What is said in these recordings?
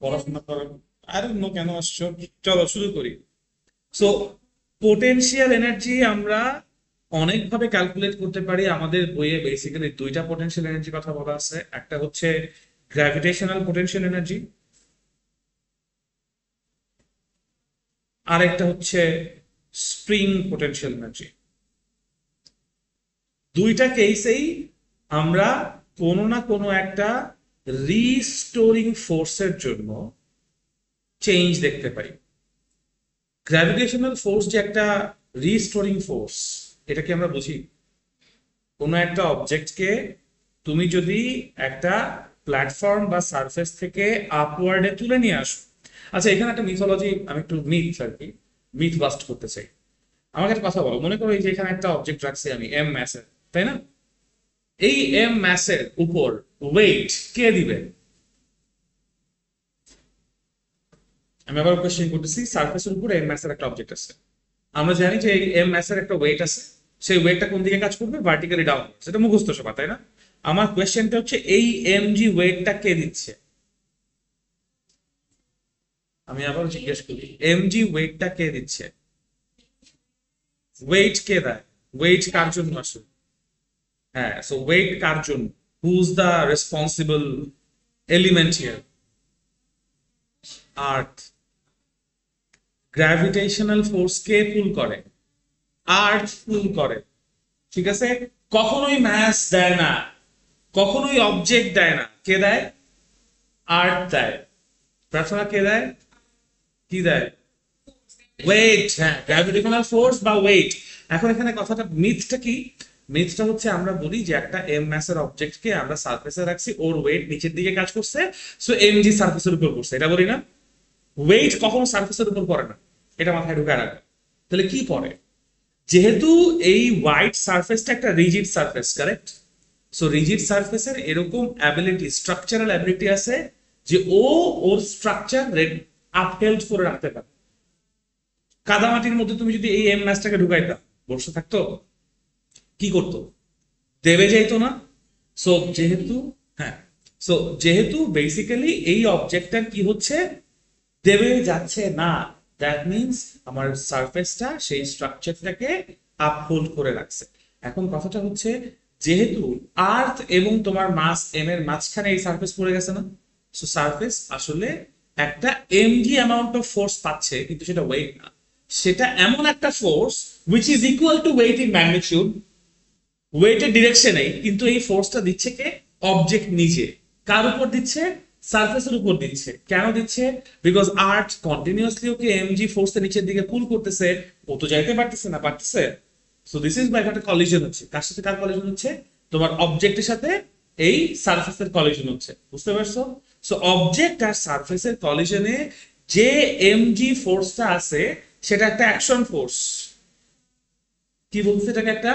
পড়াশোনা করেন, I don't know কেন আসছো। চলো শুরু করি। সো পোটেনশিয়াল এনার্জি আমরা অনেকভাবে ক্যালকুলেট করতে পারি। আমাদের বইয়ে বেসিক্যালি দুইটা পোটেনশিয়াল এনার্জি কথা বলা আছে। একটা হচ্ছে গ্র্যাভিটেশনাল পোটেনশিয়াল এনার্জি, আর একটা হচ্ছে স্প্রিং পোটেনশিয়াল এনার্জি। দুইটা কেসেই আমরা কোনো না কোনো একটা রিস্টোরিং ফোর্সের জন্য চেঞ্জ দেখতে পাই। গ্র্যাভিটেশনাল ফোর্স যে একটা রিস্টোরিং ফোর্স, এটা কি আমরা বুঝি? কোনো একটা অবজেক্টকে তুমি যদি একটা প্ল্যাটফর্ম বা সারফেস থেকে আপওয়ার্ডে তুলে নিয়ে আসো। আচ্ছা, এখানে একটা মিথোলজি, আমি একটু মিথ আর কি, মিথ বাস্ট করতে চাই। আমাকে একটা কথা বলো, মনে করো এই যে এখানে একটা অবজেক্ট রাখছি আমি এম ম্যাসের, তাই না? এই এম ম্যাসের উপর ওয়েট কে দিবে? আমি আবার কোশ্চেন করতেছি, সারফেসের উপর এম ম্যাসের একটা অবজেক্ট আছে। আমরা জানি যে এই এম ম্যাসের একটা ওয়েট আছে। সেই ওয়েটটা কোন দিকে কাজ করবে? Vertically down. সেটা মুখস্থ সবার, তাই না? আমার কোয়েশ্চেনটা হচ্ছে এই এম জি ওয়েটটা কে দিচ্ছে? আমি আবার জিজ্ঞেস করি, এম জি ওয়েটটা কে দিচ্ছে? ওয়েট কে দেয়? ওয়েট কার জন্য আসলে? হ্যাঁ, সো ওয়েট কার জন্য? Whose the responsible element here? Earth. Gravitational force কে পুল করে? আর্থ পুল করে। ঠিক আছে। কখনোই ম্যাস দেয় না, কখনোই অবজেক্ট দেয় না। কে দেয়? আর্থ দেয়। প্রার্থনা কে দেয়? কি দেয়? ওয়েট। হ্যাঁ, গ্র্যাভিটেশনাল ফোর্স বা ওয়েট। এখন এখানে কথাটা মিথটা কি? মিথটা হচ্ছে আমরা বলি যে একটা এম ম্যাসের অবজেক্টকে আমরা সারফেসে রাখছি, ওর ওয়েট নিচের দিকে কাজ করছে, সো এম জি সারফেসের উপর পড়ছে, এটা বলি না? ওয়েট কখনো সারফেসের উপর পড়ে না, এটা মাথায় ঢুকায় রাখবে। তাহলে কি পড়ে? যেহেতু এই হোয়াইট সারফেসটা একটা rigid surface, correct? So rigid সারফেসের এরকম অ্যাবিলিটি, স্ট্রাকচারাল অ্যাবিলিটি আছে যে ও ওর স্ট্রাকচার আপহেল্ড করে রাখতে পারে। কাদামাটির মধ্যে তুমি যদি এই এম ম্যাচটাকে ঢুকাইতা, বসে থাকতো? কি করতো? দেবে যাইতো না? সো যেহেতু, হ্যাঁ, সো যেহেতু বেসিক্যালি এই অবজেক্টটা কি হচ্ছে, দেবে যাচ্ছে না, দ্যাট মিনস আমার সারফেসটা সেই স্ট্রাকচারটাকে আপহোল্ড করে রাখছে। এখন কথাটা হচ্ছে, যেহেতু আর্থ এবং তোমার মাস এম এর মাঝখানে এই সারফেস পড়ে গেছে না, সো সারফেস আসলে একটা এমজি অ্যামাউন্ট অফ ফোর্স পাচ্ছে, কিন্তু সেটা ওয়েট না। সেটা এমন একটা force which is equal to weight in magnitude, ওয়েটের ডিরেকশনে, কিন্তু এই ফোর্সটা দিচ্ছে কে? অবজেক্ট নিজে। কার উপর দিচ্ছে? সারফেসের উপর দিচ্ছে। কেন দিচ্ছে? Because art continuously okay MG ফোর্সের নিচের দিকে পুল করতেছে। ও তো যাইতে পারতেছে না, পারতেছে? সো দিস ইজ বাই একটা কলিশন হচ্ছে। কার সাথে কার কলিশন হচ্ছে? তোমার অবজেক্টের সাথে এই সারফেসের কলিশন হচ্ছে। বুঝতে পারছো? সো অবজেক্ট আর সারফেসের কলিশনে যে এমজি ফোর্সটা আছে, সেটা একটা অ্যাকশন ফোর্স। কি বলছে? এটাকে একটা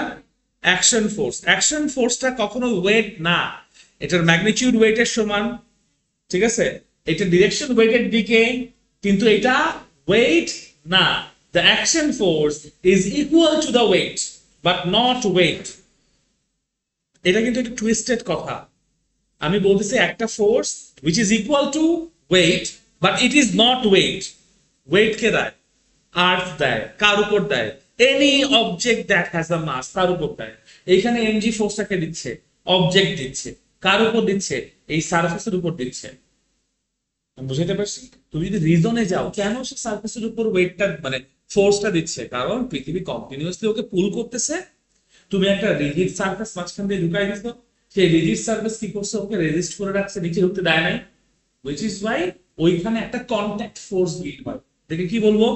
অ্যাকশন ফোর্স। অ্যাকশন ফোর্সটা কখনো ওয়েট না, এটার ম্যাগনিটিউড ওয়েটের সমান। ঠিক আছে, এটা ডিরেকশন ওয়েটের দিকে, কিন্তু এটা ওয়েট না। The action force is equal to the weight but not weight. এটা কিন্তু একটা টুইস্টেড কথা। আমি বলতেছি একটা force which is equal to weight, but it is not weight. Weight কে দেয়? আর্থ দেয়। কার উপর দেয়? Any object that has a mass, তার উপর দেয়। এইখানে এমজি ফোর্সটাকে দিচ্ছে, অবজেক্ট দিচ্ছে। কার উপর দিচ্ছে? এই সারফেসের উপর দিচ্ছে। বুঝতে পারছি? তুমি যদি রিজনে যাও কেন সে সারফেসের উপর ওয়েটটা মানে ফোর্সটা দিচ্ছে, কারণ পৃথিবী কন্টিনিউয়াসলি ওকে পুল করতেছে। তুমি একটা রিজিড সারফেস মাঝখান দিয়ে ঢুকাই দিছো, সেই রিজিড সারফেস কি করছে? ওকে রেজিস্ট করে রাখছে, নিচে ঢুকতে দেয় নাই। হুইচ ইজ ওয়াই ওইখানে একটা কন্ট্যাক্ট ফোর্স বিল্ড হয়। দেখে কি বলবো?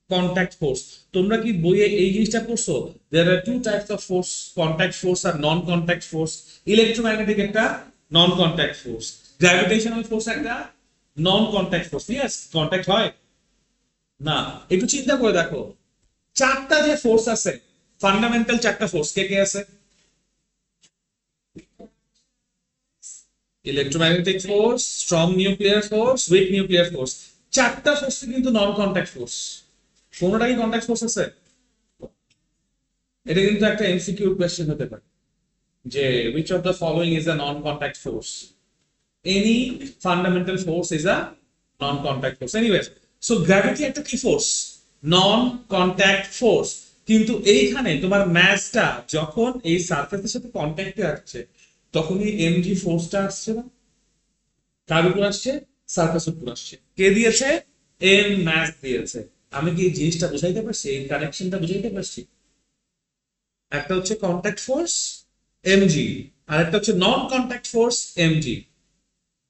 Contact force. তোমরা কি বইয়ে এই জিনিসটা পড়ছো? There are two types of force, contact force আর নন কন্ট্যাক্ট ফোর্স। ইলেকট্রোম্যাগনেটিক একটা non contact force, gravitational force একটা non contact force. Yes, contact হয় না। একটু চিন্তা করে দেখো, চারটা যে ফোর্স আছে, ফান্ডামেন্টাল চারটা ফোর্স কে কে আছে? Electromagnetic force, strong nuclear force, week nuclear force. চারটা ফোর্স কিন্তু নন কন্ট্যাক্ট ফোর্স। কোনটা কি কন্ট্যাক্ট ফোর্স আছে? এটা কিন্তু একটা এমসিকিউ কোশ্চেন হতে পারে যে which of the following is a non contact force? any fundamental force is a non-contact force. Anyways, so gravity একটা কি ফোর্স? নন কন্ট্যাক্ট ফোর্স। কিন্তু এইখানে তোমার ম্যাসটা যখন এই সারফেসের সাথে কন্ট্যাক্টে আসছে তখনই এমজি ফোর্সটা আসছে না? কার উপর আসছে? সারফেসের উপর আসছে। কে দিয়েছে? এম ম্যাস দিয়েছে। আমি কি এই জিনিসটা বুঝাইতে পারছি? এই কানেকশনটা বুঝাইতে পারছি? একটা হচ্ছে কন্ট্যাক্ট ফোর্স এমজি, আর একটা হচ্ছে নন কন্ট্যাক্ট ফোর্স এমজি।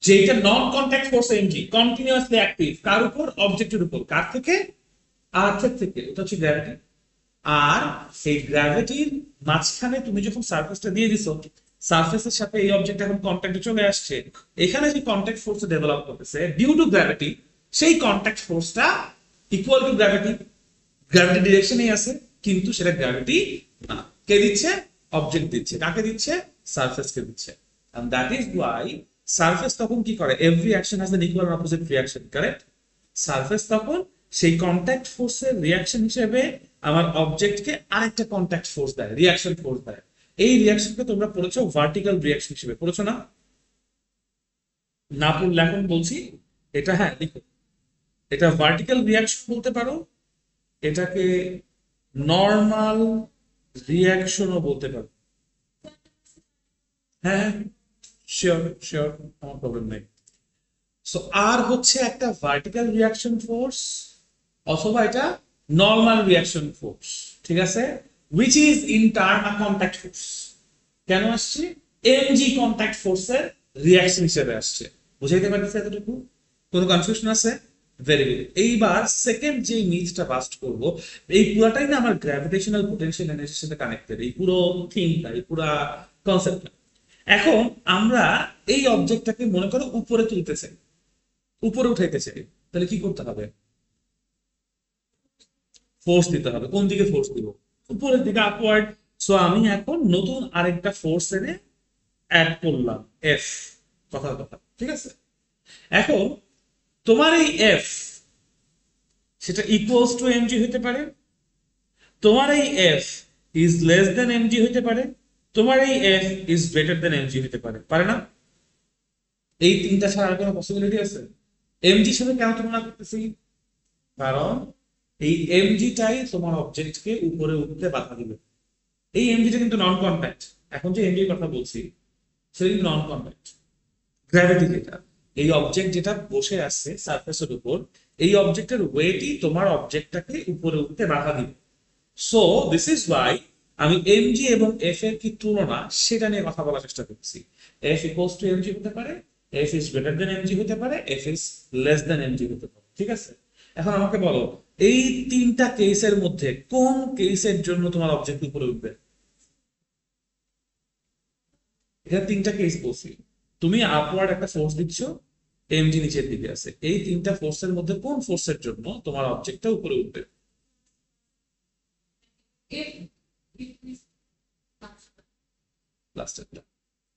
যেটা non contact force MG continuously active কার উপর? অবজেক্টের উপর। কার থেকে? আর্থের থেকে। এটা হচ্ছে গ্র্যাভিটি। আর সেই গ্র্যাভিটির মাঝখানে তুমি যখন সারফেসটা দিয়ে দিছো, সারফেসের সাথে এই অবজেক্ট এখন কন্ট্যাক্টে চলে আসছে, এখানে যে কন্ট্যাক্ট ফোর্স ডেভেলপ করতেছে ডিউ টু গ্র্যাভিটি, সেই কন্ট্যাক্ট ফোর্সটা ইকুয়াল টু গ্র্যাভিটি। গ্র্যাভিটি ডিরেকশনেই আছে, কিন্তু সেটা গ্র্যাভিটি না। কে দিচ্ছে? অবজেক্ট দিচ্ছে। কাকে দিচ্ছে? সারফেসকে দিচ্ছে। and that is why surface তখন কি করে? Every action has an equal and opposite reaction, correct? Surface তখন সেই কন্ট্যাক্ট ফোর্সের রিয়াকশন হিসেবে আমার অবজেক্টকে আরেকটা কন্ট্যাক্ট ফোর্স দেয়, রিয়াকশন ফোর্স দেয়। এই রিয়াকশনকে তোমরা পড়েছো ভার্টিক্যাল রিয়াকশন হিসেবে, পড়েছো না? না পড়লে এখন বলছি, এটা হ্যাঁ লিখো। এটা ভার্টিক্যাল রিয়াকশন বলতে পারো, এটাকে নর্মাল রিয়াকশনও বলতে পারো। হ্যাঁ, শিওর শিওর, কোনো প্রবলেম নেই। সো আর হচ্ছে একটা ভার্টিক্যাল রিয়াকশন ফোর্স, অথবা এটা নর্মাল রিয়াকশন ফোর্স, ঠিক আছে? which is in turn a contact force. কেন আসছে? এমজি কন্টাক্ট ফোর্সের রিয়াকশন হিসেবে আসছে। বুঝাইতে পারতেছে এতটুকু? কোনো কনফিউশন আছে? Very good. এইবার সেকেন্ড যে মিথটা বাস্ট করব, এই পুরাটাই না আমার গ্র্যাভিটেশনাল পোটেনশিয়াল এনার্জির সাথে কানেক্টেড, এই পুরো থিংটা, এই পুরো কনসেপ্টটা। এখন আমরা এই অবজেক্টটাকে মনে করো উপরে তুলতে চাই, উপরে উঠাইতে চাই, তাহলে কি করতে হবে? ফোর্স দিতে হবে। কোন দিকে ফোর্স দিব? উপরের দিকে, আপওয়ার্ড। সো আমি এখন নতুন আরেকটা ফোর্স এনে অ্যাড করলাম, এফ। কথার কথা, ঠিক আছে? এখন তোমার এই এফ, সেটা ইকুয়ালস টু এমজি হতে পারে, তোমার এই F is less than MG হতে পারে, তোমার এই F is greater than MG হতে পারে। পারে না? এই তিনটা ছাড়া আর কোনো পসিবিলিটি আছে? এমজির সাথে কেন তুলনা করতেছি? কারণ এই এমজিটাই তোমার অবজেক্টকে উপরে উঠতে বাধা দিবে। এই এমজিটা কিন্তু নন কন্ট্যাক্ট। এখন যে এমজির কথা বলছি সেটা কিন্তু নন কন্ট্যাক্ট। গ্র্যাভিটি যেটা, এই অবজেক্ট যেটা বসে আসছে সারফেসের উপর, এই অবজেক্টের ওয়েটই তোমার অবজেক্টটাকে উপরে উঠতে বাধা দিবে। সো দিস ইজ ওয়াই আমি এমজি এবং এফ এর কি তুলনা সেটা নিয়ে কথা বলার চেষ্টা করছি। এফ ইকুয়ালস টু এমজি হতে পারে, F is greater than MG হতে পারে, F is less than MG হতে পারে, ঠিক আছে? এখন আমাকে বলো, এই তিনটা কেসের মধ্যে কোন কেসের জন্য তোমার অবজেক্ট উপরে উঠবে? এটা তিনটা কেস বলছি। তুমি আপওয়ার্ড একটা ফোর্স দিচ্ছ, এমজি নিচের দিকে আছে, এই তিনটা ফোর্সের মধ্যে কোন ফোর্সের জন্য তোমার অবজেক্টটা উপরে উঠবে? লাস্টেরটা।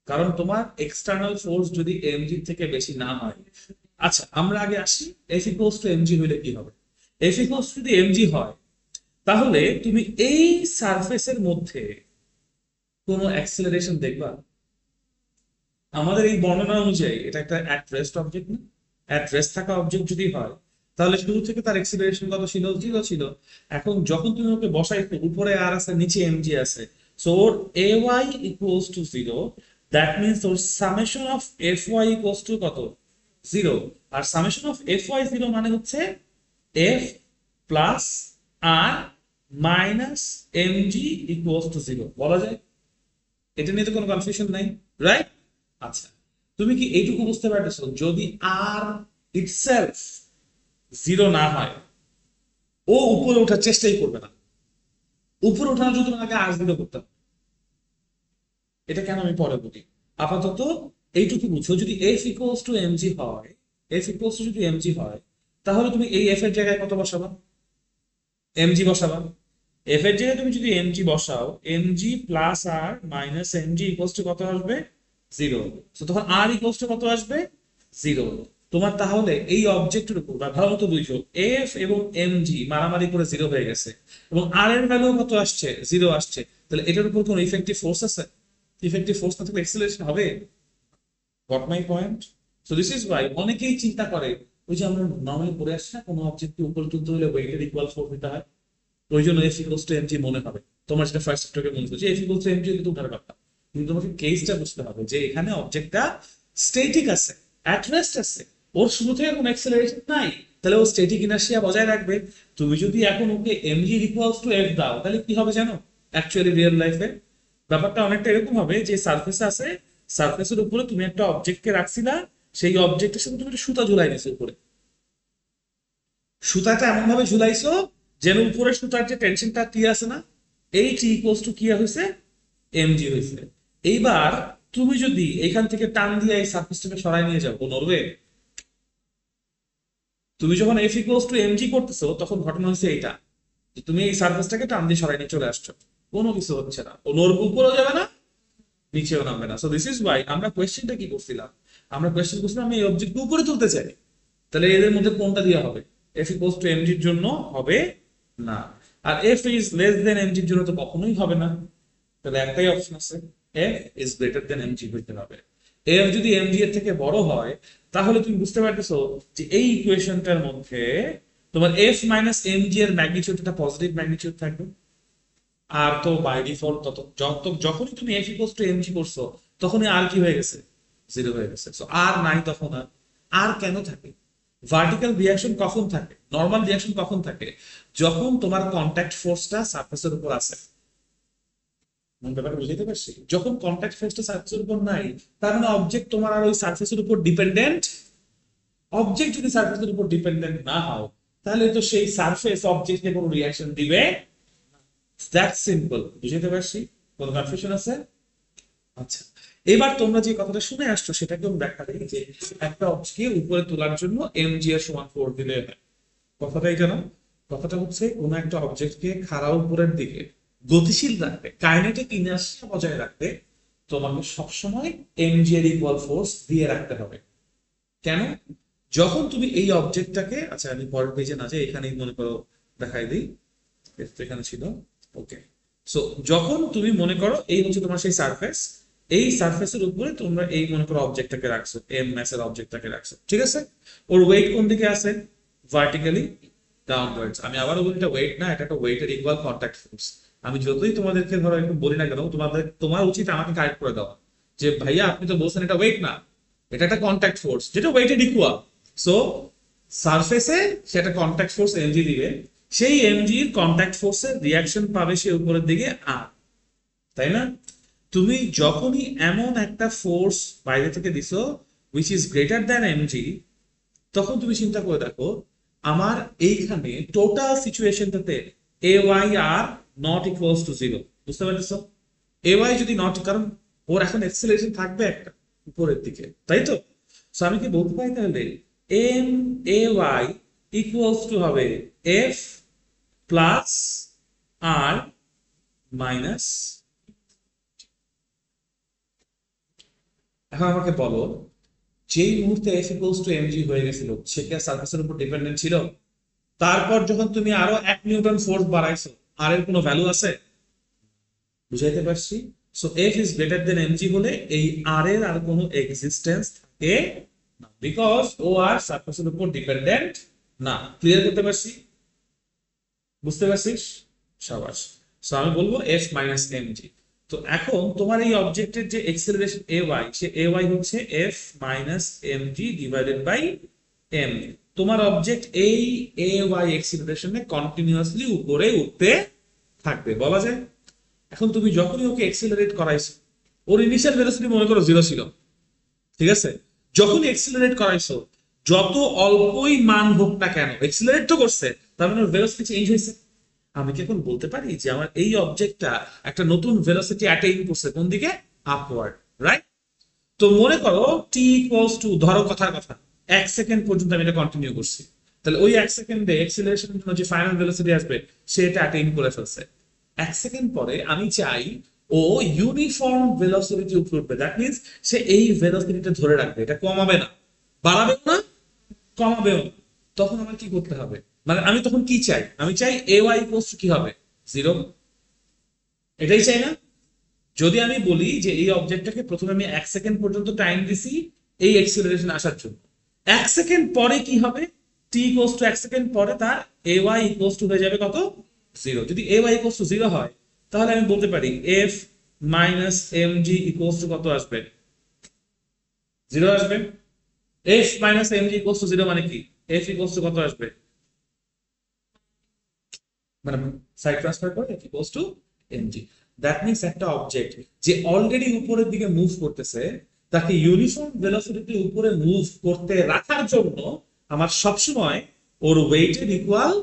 কারণ তোমার এক্সটার্নাল ফোর্স যদি এমজি থেকে বেশি না হয়। আচ্ছা, আমরা আগে আসি, এফ ইকুয়ালস টু এমজি হলে কি হবে? এফ ইকুয়ালস টু যদি এমজি হয়, তাহলে তুমি এই সারফেসের মধ্যে কোনো অ্যাক্সিলারেশন দেখবা? আমাদের এই বর্ণনা অনুযায়ী এটা একটা অ্যাট রেস্ট অবজেক্ট না? অ্যাট রেস্ট থাকা অবজেক্ট যদি হয়, তাহলে শুরু থেকে তার এক্সিলারেশন কত ছিল? 0 ছিল। এখন যখন তুমি ওকে বসাইছো, উপরে আর আছে, নিচে এমজি আছে, সো ওর a y equals to 0। That means ওর summation of F y equals to কত? 0। আর সামেশন অফ এফ ওয়াই 0 মানে হচ্ছে F plus R minus m g equals to 0 বলা যায়। এটা নিয়ে তো কোনো কনফিউশন নাই, রাইট? আচ্ছা, তুমি কি এইটুকু বুঝতে পারতেছো? যদি আর ইটসেলফ 0 না হয়, ও উপরে ওঠার চেষ্টাই করবে না। উপরে ওঠানোর জন্য তোমাকে আর 0 করতে হবে। এটা কেন আমি পরে বলি, আপাতত এইটুকু বুঝো। যদি এফ ইকুয়ালস টু এমজি হয়, এফ ইকুয়ালস টু যদি এমজি হয়, তাহলে তুমি এই এফ এর জায়গায় কত বসাবা? এমজি বসাবা। এফ এর জায়গায় তুমি যদি এমজি বসাও, m g plus R minus m g equals to কত আসবে? 0। তো তখন আর ইকুয়ালস টু কত আসবে? 0। তোমার তাহলে এই অবজেক্টের উপর ভালো মতো বুঝো, এফ এবং এমজি মারামারি করে 0 হয়ে গেছে, এবং আর এর ভ্যালু কত আসছে? 0 আসছে। তাহলে এটার উপর কোন ইফেক্টিভ ফোর্স আছে? ইফেক্টিভ ফোর্স না থাকলে এক্সিলারেশন হবে। Got my point? So this is Y অনেকেই চিন্তা করে ওই যে আমরা নর্মালি পড়ে আসছি না, কোনো অবজেক্টকে উপরে তুলতে হলে ওয়েটের ইকুয়াল ফোর্স দিতে হয়, ওই জন্য এফ ইকুয়ালস টু এমজি মনে হবে। তোমার যেটা ফার্স্ট চ্যাপ্টারে মনে হচ্ছে এফ ইকুয়ালস টু এমজি কিন্তু উঠার কথা, কিন্তু তোমাকে কেসটা বুঝতে হবে যে এখানে অবজেক্টটা স্ট্যাটিক আছে, অ্যাট রেস্ট আছে, ওর শুরু থেকে কোনো অ্যাক্সেলারেশন নাই, তাহলে ও স্ট্যাটিক ইনার্শিয়া বজায় রাখবে। তুমি যদি এখন ওকে এমজি ইকুয়ালস টু এফ দাও তাহলে কি হবে জানো? অ্যাকচুয়ালি রিয়েল লাইফে ব্যাপারটা অনেকটা এরকম হবে যে সারফেস আছে, সারফেসের উপরে তুমি একটা অবজেক্টকে রাখছিলা, সেই অবজেক্টের সাথে তুমি একটা সুতা ঝুলাই দিছো উপরে, সুতাটা এমন ভাবে ঝুলাইছো যেন উপরে সুতার যে টেনশনটা টি আছে না, এই টি ইকুয়ালস টু কি হয়েছে? এমজি হয়েছে। এইবার তুমি যদি এখান থেকে টান দিয়ে এই সারফেসটাকে সরাই নিয়ে যাও, নড়বে? তুমি যখন এফ ইকুয়ালস টু এমজি করতেছো তখন ঘটনা হচ্ছে এইটা, যে তুমি এই সারফেসটাকে টান দিয়ে সরাই নিয়ে চলে আসছো, কোনো কিছু হচ্ছে না, ও নড়বে, উপরেও যাবে না, নিচেও নামবে না। সো দিস ইজ ওয়াই আমরা কোয়েশ্চেনটা কি করছিলাম, আমরা কোয়েশ্চেন করছিলাম আমি এই অবজেক্টকে উপরে তুলতে চাই, তাহলে এদের মধ্যে কোনটা দেওয়া হবে? এফ ইকুয়ালস টু এমজির জন্য হবে না, আর এফ ইজ লেস দেন এমজির জন্য তো কখনোই হবে না। তাহলে একটাই অপশন আছে, F is greater than MG হইতে হবে। এফ যদি এমজি এর থেকে বড় হয় তাহলে তুমি বুঝতে পারতেছো যে এই ইকুয়েশনটার মধ্যে তোমার এফ মাইনাস এমজি এর ম্যাগনিটিউড একটা পজিটিভ ম্যাগনিটিউড থাকবে। আর তো বাই ডিফল্ট যখনই তুমি এফ ইকুয়ালস টু এমজি করছো তখনই আর কি হয়ে গেছে? জিরো হয়ে গেছে। সো আর নাই তখন, আর কেন থাকে? ভার্টিক্যাল রিয়াকশন কখন থাকে, নর্মাল রিয়াকশন কখন থাকে? যখন তোমার কন্ট্যাক্ট ফোর্সটা সারফেসের উপর আছে। ব্যাপারটা বুঝতে পারছি? যখন কন্ট্যাক্ট ফোর্সটা সারফেসের উপর নাই, তার মানে অবজেক্ট তোমার আর ওই সারফেসের উপর ডিপেন্ডেন্ট। অবজেক্ট যদি সারফেসের উপর ডিপেন্ডেন্ট না হয় তাহলে তো সেই সারফেস অবজেক্টে কোনো রিয়াকশন দিবে। দ্যাট সিম্পল, বুঝতে পারছি? কোনো কনফিউশন আছে? আচ্ছা, এবার তোমরা যে কথাটা শুনে আসছো সেটাকে আমি ব্যাখ্যা দিই যে একটা অবজেক্টকে উপরে তোলার জন্য এমজি এর সমান ফোর্স দিলে হয়। কথাটা এই জানো, কথাটা হচ্ছে কোন একটা অবজেক্টকে খাড়া উপরের দিকে গতিশীল রাখতে, কাইনেটিক ইনার্শিয়া বজায় রাখতে তোমাকে সবসময় এমজি এর ইকুয়াল ফোর্স দিয়ে রাখতে হবে। কেন? যখন তুমি এই অবজেক্টটাকে, আচ্ছা আমি পরের পেজে না যাই, এখানেই মনে করো দেখাই দিই, এখানে ছিল, ওকে। সো যখন তুমি মনে করো এই হচ্ছে তোমার সেই সারফেস, এই সারফেসের উপরে তোমরা এই মনে করো অবজেক্টটাকে রাখছো, এম ম্যাস এর অবজেক্টটাকে রাখছো, ঠিক আছে? ওর ওয়েট কোন দিকে আছে? Vertically downwards. আমি আবারও বলি এটা ওয়েট না, এটা একটা ওয়েটের ইকুয়াল কন্টাক্ট ফোর্স। আমি যতই তোমাদেরকে ধরো একটু বলি না কেন, তোমার উচিত আমাকে কারেক্ট করে দেওয়া যে ভাইয়া আপনি তো বলছেন এটা ওয়েট না, এটা একটা কন্টাক্ট ফোর্স যেটা ওয়েটের ইকুয়াল। সো সারফেসে সেটা কন্টাক্ট ফোর্স এমজি দিবে, সেই এমজি এর কন্টাক্ট ফোর্সের রিয়াকশন পাবে সে উপরের দিকে আর, তাই না? তুমি যখনই এমন একটা ফোর্স বাইরে থেকে দিছো which is greater than mg, তখন তুমি চিন্তা করে দেখো আমার এইখানে টোটাল সিচুয়েশনটাতে a y are not equals to zero. বুঝতে পারছো? এ ওয়াই যদি নট, কারণ ওর এখন এক্সেলারেশন থাকবে একটা উপরের দিকে, তাই তো? সো আমি কি বলতে পারি তাহলে m a y equals to হবে এফ প্লাস আর মাইনাস। এখন আমাকে বলো, যেই মুহূর্তে এফ ইকুয়ালস টু এমজি হয়ে গেছিল সে কি সারফেসের উপর ডিপেন্ডেন্ট ছিল? তারপর যখন তুমি আরো 1 নিউটন ফোর্স বাড়াইছো, আর এর কোনো ভ্যালু আছে? বুঝাইতে পারছি? So F is greater than MG হলে এই আর এর আর কোনো এক্সিস্টেন্স থাকে না, বিকজ ও আর সারফেসের উপর ডিপেন্ডেন্ট না। ক্লিয়ার করতে পারছি? বুঝতে পারছিস? সাবাস। সো আমি বলবো এফ মাইনাস এমজি। তো এখন তোমার এই অবজেক্টের যে এক্সেলারেশন এ ওয়াই, সে এ ওয়াই হচ্ছে F minus m g divided by m. তোমার অবজেক্ট এই এ ওয়াই এক্সেলারেশনে কন্টিনিউয়াসলি উপরে উঠতে থাকবে বলা যায়। এখন তুমি যখনই ওকে এক্সেলারেট করাইছো, ওর ইনিশিয়াল ভেলোসিটি মনে করো জিরো ছিল, ঠিক আছে? যখনই এক্সেলারেট করাইছো, যত অল্পই মান হোক না কেন, এক্সেলারেট তো করছে, তার মানে ভেলোসিটি চেঞ্জ হয়েছে। আমি কি এখন বলতে পারি যে আমার এই অবজেক্টটা একটা নতুন ভেলোসিটি অ্যাটেইন করছে, কোন দিকে? Upward, right? তো মনে করো টি ইকুয়ালস টু, ধরো কথার কথা 1 সেকেন্ড পর্যন্ত আমি এটা কন্টিনিউ করছি, তাহলে ওই 1 সেকেন্ডে এক্সেলারেশনের জন্য যে ফাইনাল ভেলোসিটি আসবে সে এটা অ্যাটেইন করে ফেলছে। 1 সেকেন্ড পরে আমি চাই ও ইউনিফর্ম ভেলোসিটি উঠবে, দ্যাট মিন্স সে এই ভেলোসিটিটা ধরে রাখবে, এটা কমাবে না, বাড়াবেও না, কমাবেও না। তখন আমার কি করতে হবে? মানে আমি তখন কি চাই? আমি চাই এ ওয়াই ইকুয়ালস টু কি হবে? জিরো। এটাই চাই না? যদি আমি বলি যে এই অবজেক্টটাকে প্রথমে আমি 1 সেকেন্ড পর্যন্ত টাইম দিছি, এই এক্সিলারেশন আসার জন্য। 1 সেকেন্ড পরে কি হবে, t ইকুয়ালস টু 1 সেকেন্ড পরে তার ay ইকুয়ালস টু হয়ে যাবে কত, 0। যদি ay ইকুয়ালস টু 0 হয় তাহলে আমি বলতে পারি f minus mg equals to কত আসবে, 0 আসবে। f minus mg equals to 0 মানে কি, f ইকুয়ালস টু কত আসবে, মানে সাইড ট্রান্সফার করে f equals to mg। That means একটা অবজেক্ট যে অলরেডি উপরের দিকে মুভ করতেছে তাকে ইউনিফর্ম ভেলোসিটিতে উপরে মুভ করতে রাখার জন্য আমার সবসময় ওর ওয়েটের ইকুয়াল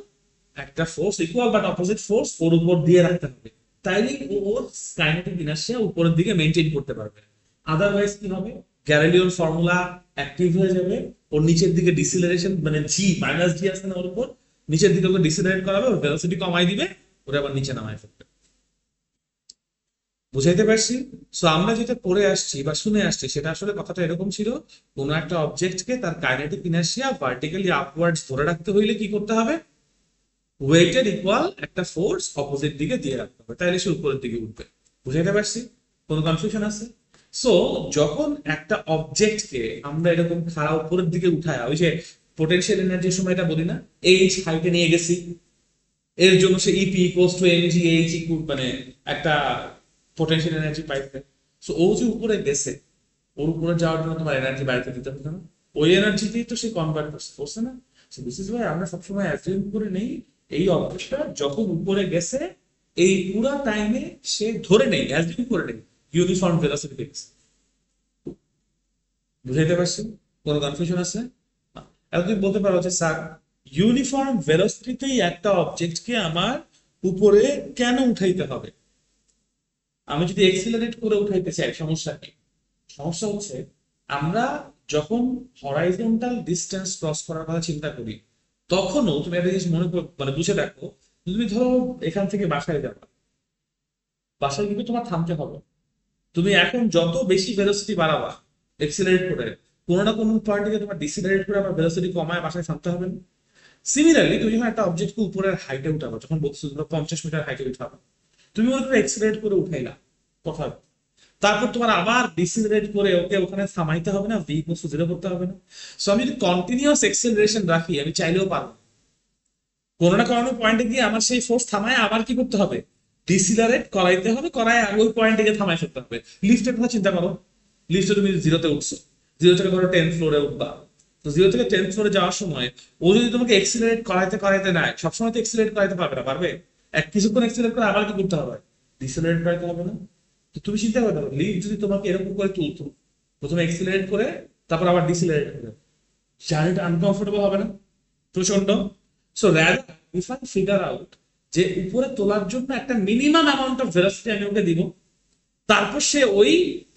একটা force, equal but opposite force ওর উপর দিয়ে রাখতে হবে, তাইলে ও ওর কাইনেটিক ইনার্শিয়া উপরের দিকে মেইনটেইন করতে পারবে। আদারওয়াইজ কি হবে, গ্যালিলিওর ফর্মুলা অ্যাক্টিভ হয়ে যাবে, ওর নিচের দিকে ডিসিলারেশন মানে জি মাইনাস জি আসবে না, ওর উপর নিচের দিকে ওকে ডিসিলারেট করাবে, ওর ভেলোসিটি কমাই দিবে, ওরে আবার নিচে নামায় ফেলবে। বুঝাইতে পারছি? সো আমরা যেটা পড়ে আসছি বা শুনে আসছি সেটা আসলে কথাটা এরকম ছিল, কোন একটা অবজেক্টকে তার কাইনেটিক ইনার্শিয়া ভার্টিক্যালি আপওয়ার্ডস ধরে রাখতে হইলে কি করতে হবে, ওয়েটের ইকুয়াল একটা ফোর্স অপোজিট দিকে দিয়ে রাখতে হবে, তাইলে সে উপরের দিকে উঠবে। বুঝাইতে পারছি? কোনো কনফিউশন আছে? সো যখন একটা অবজেক্টকে আমরা এরকম খাড়া উপরের দিকে উঠায়, ওই যে পোটেনশিয়াল এনার্জির সময় এটা বলি না, এইচ হাইটে নিয়ে গেছি, এর জন্য সে EP equals to MG H equal মানে একটা পোটেনশিয়াল এনার্জি পাইছে। সো ও যে উপরে গেছে, ওর উপরে যাওয়ার জন্য তোমার এনার্জি বাড়িতে দিতে হবে না, ওই এনার্জিতেই তো সে কনভার্ট করছে না। সো দিস ইজ ওয়াই আমরা সবসময় অ্যাজিউম করে নেই এই অবজেক্টটা যখন উপরে গেছে এই পুরা টাইমে সে ধরে নেই, অ্যাজিউম করে নেই ইউনিফর্ম ভেলোসিটি গেছে। বুঝাইতে পারছি? কোনো কনফিউশন আছে? এখন তুমি বলতে পারো যে স্যার ইউনিফর্ম ভেলোসিটিতেই একটা অবজেক্টকে আমার উপরে কেন উঠাইতে হবে, আমি যদি এক্সিলারেট করে উঠাইতে চাই সমস্যা কি? সমস্যা হচ্ছে আমরা যখন হরাইজন্টাল ডিস্টেন্স ক্রস করার কথা চিন্তা করি তখনও তুমি একটা জিনিস মনে মানে বুঝে দেখো, তুমি ধরো এখান থেকে বাসায় যাবা, বাসায় কিন্তু তোমার থামতে হবে, তুমি এখন যত বেশি ভেলোসিটি বাড়াবা এক্সিলারেট করে, কোনো না কোনো পয়েন্টে তোমার ডিসিলারেট করে আবার ভেলোসিটি কমায় বাসায় থামতে হবে। সিমিলারলি তুমি যখন একটা অবজেক্টকে উপরের হাইটে উঠাবো, যখন বলছো ধরো 50 মিটার হাইটে উঠাবো, তুমি মনে করো এক্সিলারেট করে উঠাইলা কথা, তারপর তোমার আবার ডিসিলারেট করে ওকে ওখানে থামাইতে হবে না, ভি ইকুয়ালস টু 0 করতে হবে না। সো আমি যদি কন্টিনিউয়াস এক্সেলারেশন রাখি আমি চাইলেও পারবো, কোনো না কোনো পয়েন্টে গিয়ে আমার সেই ফোর্স থামায় আবার কি করতে হবে, ডিসিলারেট করাইতে হবে, করায় ওই পয়েন্টে গিয়ে থামাই ফেলতে হবে। লিফটের কথা চিন্তা করো, লিফটে তুমি 0-তে উঠছো, 0 থেকে ধরো 10th ফ্লোরে উঠবা, তো 0 থেকে 10th ফ্লোরে যাওয়ার সময় ও যদি তোমাকে এক্সিলারেট করাইতে করাইতে নেয়, সবসময় তো এক্সিলারেট করাইতে পারবে না, পারবে? এক কিছুক্ষণ এক্সিলারেট করে আবার কি করতে হবে, ডিসিলারেট করাইতে হবে না? তো তুমি চিন্তা করে দেখো, লিফট যদি তোমাকে এরকম করে তুলতো, প্রথমে এক্সিলারেট করে তারপর আবার ডিসিলারেট করে, জার্নিটা আনকমফোর্টেবল হবে না প্রচন্ড? So rather if I figure out যে উপরে তোলার জন্য একটা মিনিমাম অ্যামাউন্ট অফ ভেলোসিটি আমি ওকে দিব, তারপর সে ওই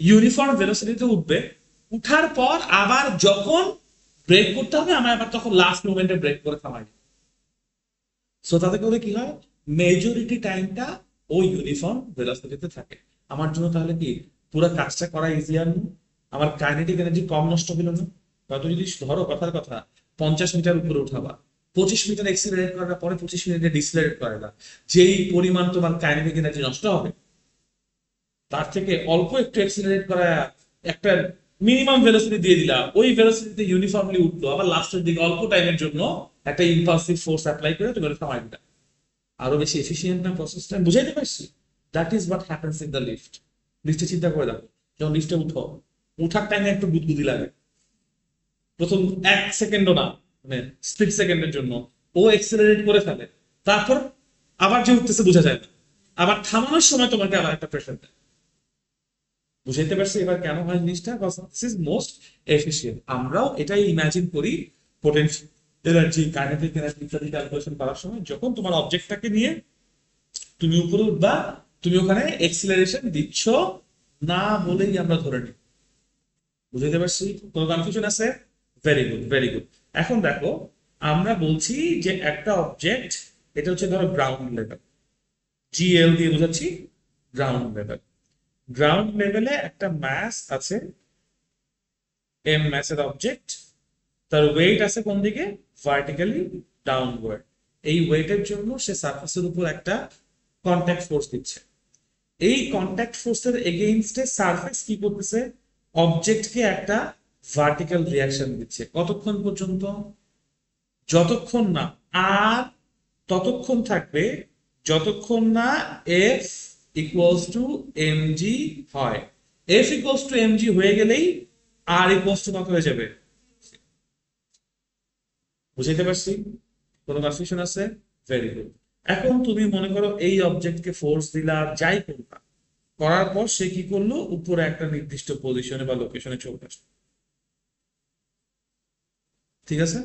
ইউনিফর্ম ভেলোসিটিতে উঠবে, উঠার পর আবার যখন ব্রেক করতে হবে আমি আবার তখন লাস্ট মোমেন্টে ব্রেক করে থামাই। সো তাতে করে কি হয়, মেজরিটি টাইমটা ওই ইউনিফর্ম ভেলোসিটিতে থাকে। আমার জন্য তাহলে কি পুরো কাজটা করা ইজিয়ার না, আমার কাইনেটিক এনার্জি কম নষ্ট হলো না। হয়তো যদি ধরো কথার কথা 50 মিটার উপরে উঠাবা, 25 মিটার এক্সিলারেট করার পরে 25 মিনিটে ডিসিলারেট করাবা, যেই পরিমাণ তোমার কাইনেটিক এনার্জি নষ্ট হবে তার থেকে অল্প একটু এক্সিলারেট করা একটা মিনিমাম ভেলোসিটি দিয়ে দিলা, ওই ভেলোসিটিতে ইউনিফর্মলি উঠলো, আবার লাস্টের দিকে অল্প টাইমের জন্য একটা ইম্পালসিভ ফোর্স অ্যাপ্লাই করে তুমি থামাই দিলা, আরো বেশি এফিসিয়েন্ট না প্রসেসটা? বুঝাইতে পারছি? That is what happens in the lift. লিফটে চিন্তা করে দেখো, যখন লিফটে উঠো, উঠার টাইমে একটু বুদবুদি লাগে, প্রথম 1 সেকেন্ডও না, মানে স্প্লিট সেকেন্ডের জন্য ও এক্সেলারেট করে ফেলে, তারপর আবার যে উঠতেছে বোঝা যায় না, আবার থামানোর সময় তোমাকে আবার একটা প্রেশার দেয়। বুঝাইতে পারছি এবার কেন হয় জিনিসটা? This is most efficient. আমরাও এটাই ইমাজিন করি পোটেনশিয়াল এনার্জি, কাইনেটিক এনার্জি ইত্যাদি ক্যালকুলেশন করার সময়, যখন তোমার অবজেক্টটাকে নিয়ে তুমি উপরে উঠবা, তুমি ওখানে এক্সিলারেশন দিচ্ছ না বলেই আমরা ধরে নিই। বুঝাইতে পারছি? কোনো কনফিউশন আছে? Very good, very good. এখন দেখো, আমরা বলছি যে একটা অবজেক্ট, এটা হচ্ছে ধরো গ্রাউন্ড লেভেল, জিএল দিয়ে বোঝাচ্ছি গ্রাউন্ড লেভেল। গ্রাউন্ড লেভেলে একটা মাস আছে, এম ম্যাসের অবজেক্ট, তার ওয়েট আছে কোন দিকে, ভার্টিক্যালি ডাউনওয়ার্ড। এই ওয়েটের জন্য সে সারফেসের উপর একটা কন্ট্যাক্ট ফোর্স দিচ্ছে, এই কন্ট্যাক্ট ফোর্সের এগেইনস্টে সারফেস কি করতেছে, অবজেক্টকে একটা ভার্টিক্যাল রিয়াকশন দিচ্ছে কতক্ষণ পর্যন্ত? যতক্ষণ না আর ততক্ষণ থাকবে যতক্ষণ না এফ ইকুয়ালস টু এমজি হয়। এফ ইকুয়ালস টু এমজি হয়ে গেলেই আর ইকুয়ালস টু কত হয়ে যাবে? বুঝাইতে পারছি? কোনো কনফিউশন আছে? Very good. এখন তুমি মনে করো এই অবজেক্টকে ফোর্স দিলা আর যাই করবা, করার পর সে কি করলো, উপরে একটা নির্দিষ্ট পজিশনে বা লোকেশনে চলে আসলো। ঠিক আছে,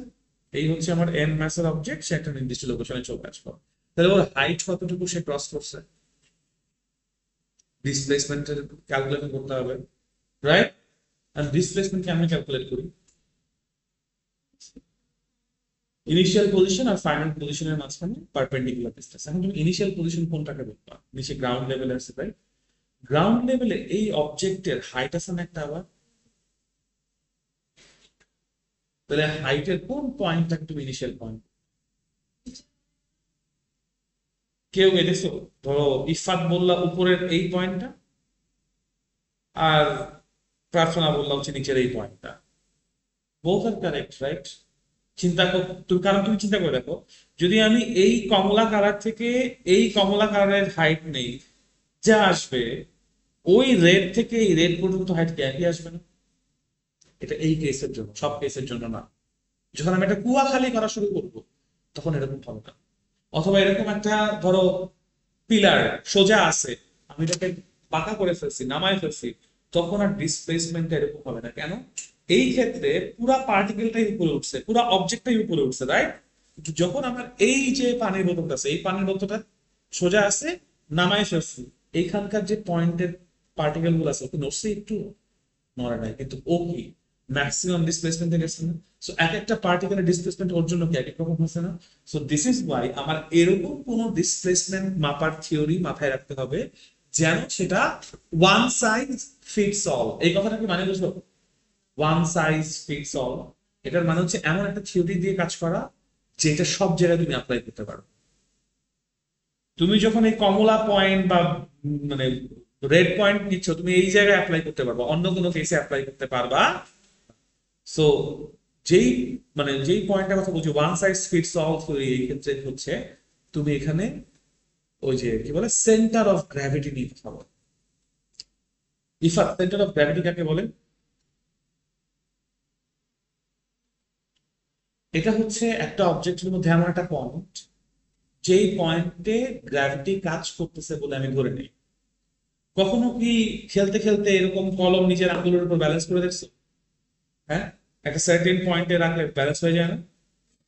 এই হচ্ছে আমার এম ম্যাসের অবজেক্ট, সে একটা নির্দিষ্ট লোকেশনে চলে আসলো। তাহলে ওর হাইট কতটুকু সে ক্রস করছে? ডিসপ্লেসমেন্টের ক্যালকুলেট করতে হবে, রাইট? আর ডিসপ্লেসমেন্ট কেমন ক্যালকুলেট করি? ইনিশিয়াল পজিশন আর ফাইনাল পজিশনের মাঝখানে পারপেন্ডিকুলার ডিসটেন্স। এখন তুমি ইনিশিয়াল পজিশন কোনটাকে বলবা? নিচে গ্রাউন্ড লেভেলে আছে, রাইট? গ্রাউন্ড লেভেলে এই অবজেক্টের হাইট আছে না একটা আবার, তাহলে হাইটের কোন পয়েন্টটাকে তুমি ইনিশিয়াল পয়েন্ট? কেউ দেখছো? ধরো ইফাত বললা উপরের এই পয়েন্টটা, আর প্রার্থনা বললা হচ্ছে নিচের এই পয়েন্টটা। বোথ আর কারেক্ট, রাইট? চিন্তা তুমি, কারণ তুমি চিন্তা করে দেখো, যদি আমি এই কমলা কালার থেকে এই কমলা কালারের হাইট নেই, যা আসবে ওই রেড থেকে এই রেড পর্যন্ত হাইট কি একই আসবে না? এটা এই কেসের জন্য, সব কেসের জন্য না। যখন আমি একটা কুয়া খালি করা শুরু করবো তখন এরকম হবে না। অথবা এরকম একটা ধরো পিলার সোজা আছে, আমি এটাকে বাঁকা করে ফেলছি, নামায় ফেলছি, তখন আর ডিসপ্লেসমেন্ট এরকম হবে না। কেন? এই ক্ষেত্রে পুরা পার্টিকেলটাই উপরে উঠছে, পুরা অবজেক্টটাই উপরে উঠছে, রাইট? কিন্তু যখন আমার এই যে পানির বোতলটা আছে, এই পানির বোতলটা সোজা আছে, নামায় ফেলছি, এইখানকার যে পয়েন্টের পার্টিকেল গুলো আছে ওকে নড়ছে একটু? নড়ে নাই, কিন্তু ও কি ম্যাক্সিমাম ডিসপ্লেসমেন্টে গেছে না? সো এক একটা পার্টিকেলের ডিসপ্লেসমেন্ট ওর জন্য কি এক এক রকম হচ্ছে না? সো দিস ইজ ওয়াই আমার এরকম কোন ডিসপ্লেসমেন্ট মাপার থিওরি মাথায় রাখতে হবে যেন সেটা ওয়ান সাইজ ফিটস অল। এই কথাটা কি মানে বুঝলো? ওয়ান সাইজ ফিটস অল, এটার মানে হচ্ছে এমন একটা থিওরি দিয়ে কাজ করা যেটা সব জায়গায় তুমি অ্যাপ্লাই করতে পারো। তুমি যখন এই কমলা পয়েন্ট বা মানে রেড পয়েন্ট নিচ্ছ, তুমি এই জায়গায় অ্যাপ্লাই করতে পারবা, অন্য কোনো কেসে অ্যাপ্লাই করতে পারবা। সো যেই যেই পয়েন্টের কথা বলছি ওয়ান সাইজ ফিটস অল, এই ক্ষেত্রে হচ্ছে তুমি এখানে ওই যে কি বলে সেন্টার অফ গ্র্যাভিটি নিয়ে কথা বলো। ইফাত, সেন্টার অফ গ্র্যাভিটি কাকে বলে? এটা হচ্ছে একটা অবজেক্টের মধ্যে এমন একটা পয়েন্ট, যেই পয়েন্টে গ্র্যাভিটি কাজ করতেছে বলে আমি ধরে নিই। কখনো কি খেলতে খেলতে এরকম কলম নিজের আঙ্গুলের উপর ব্যালেন্স করে দেখছো? হ্যাঁ, একটা সার্টেন পয়েন্টে রাখলে ব্যালেন্স হয়ে যায় না?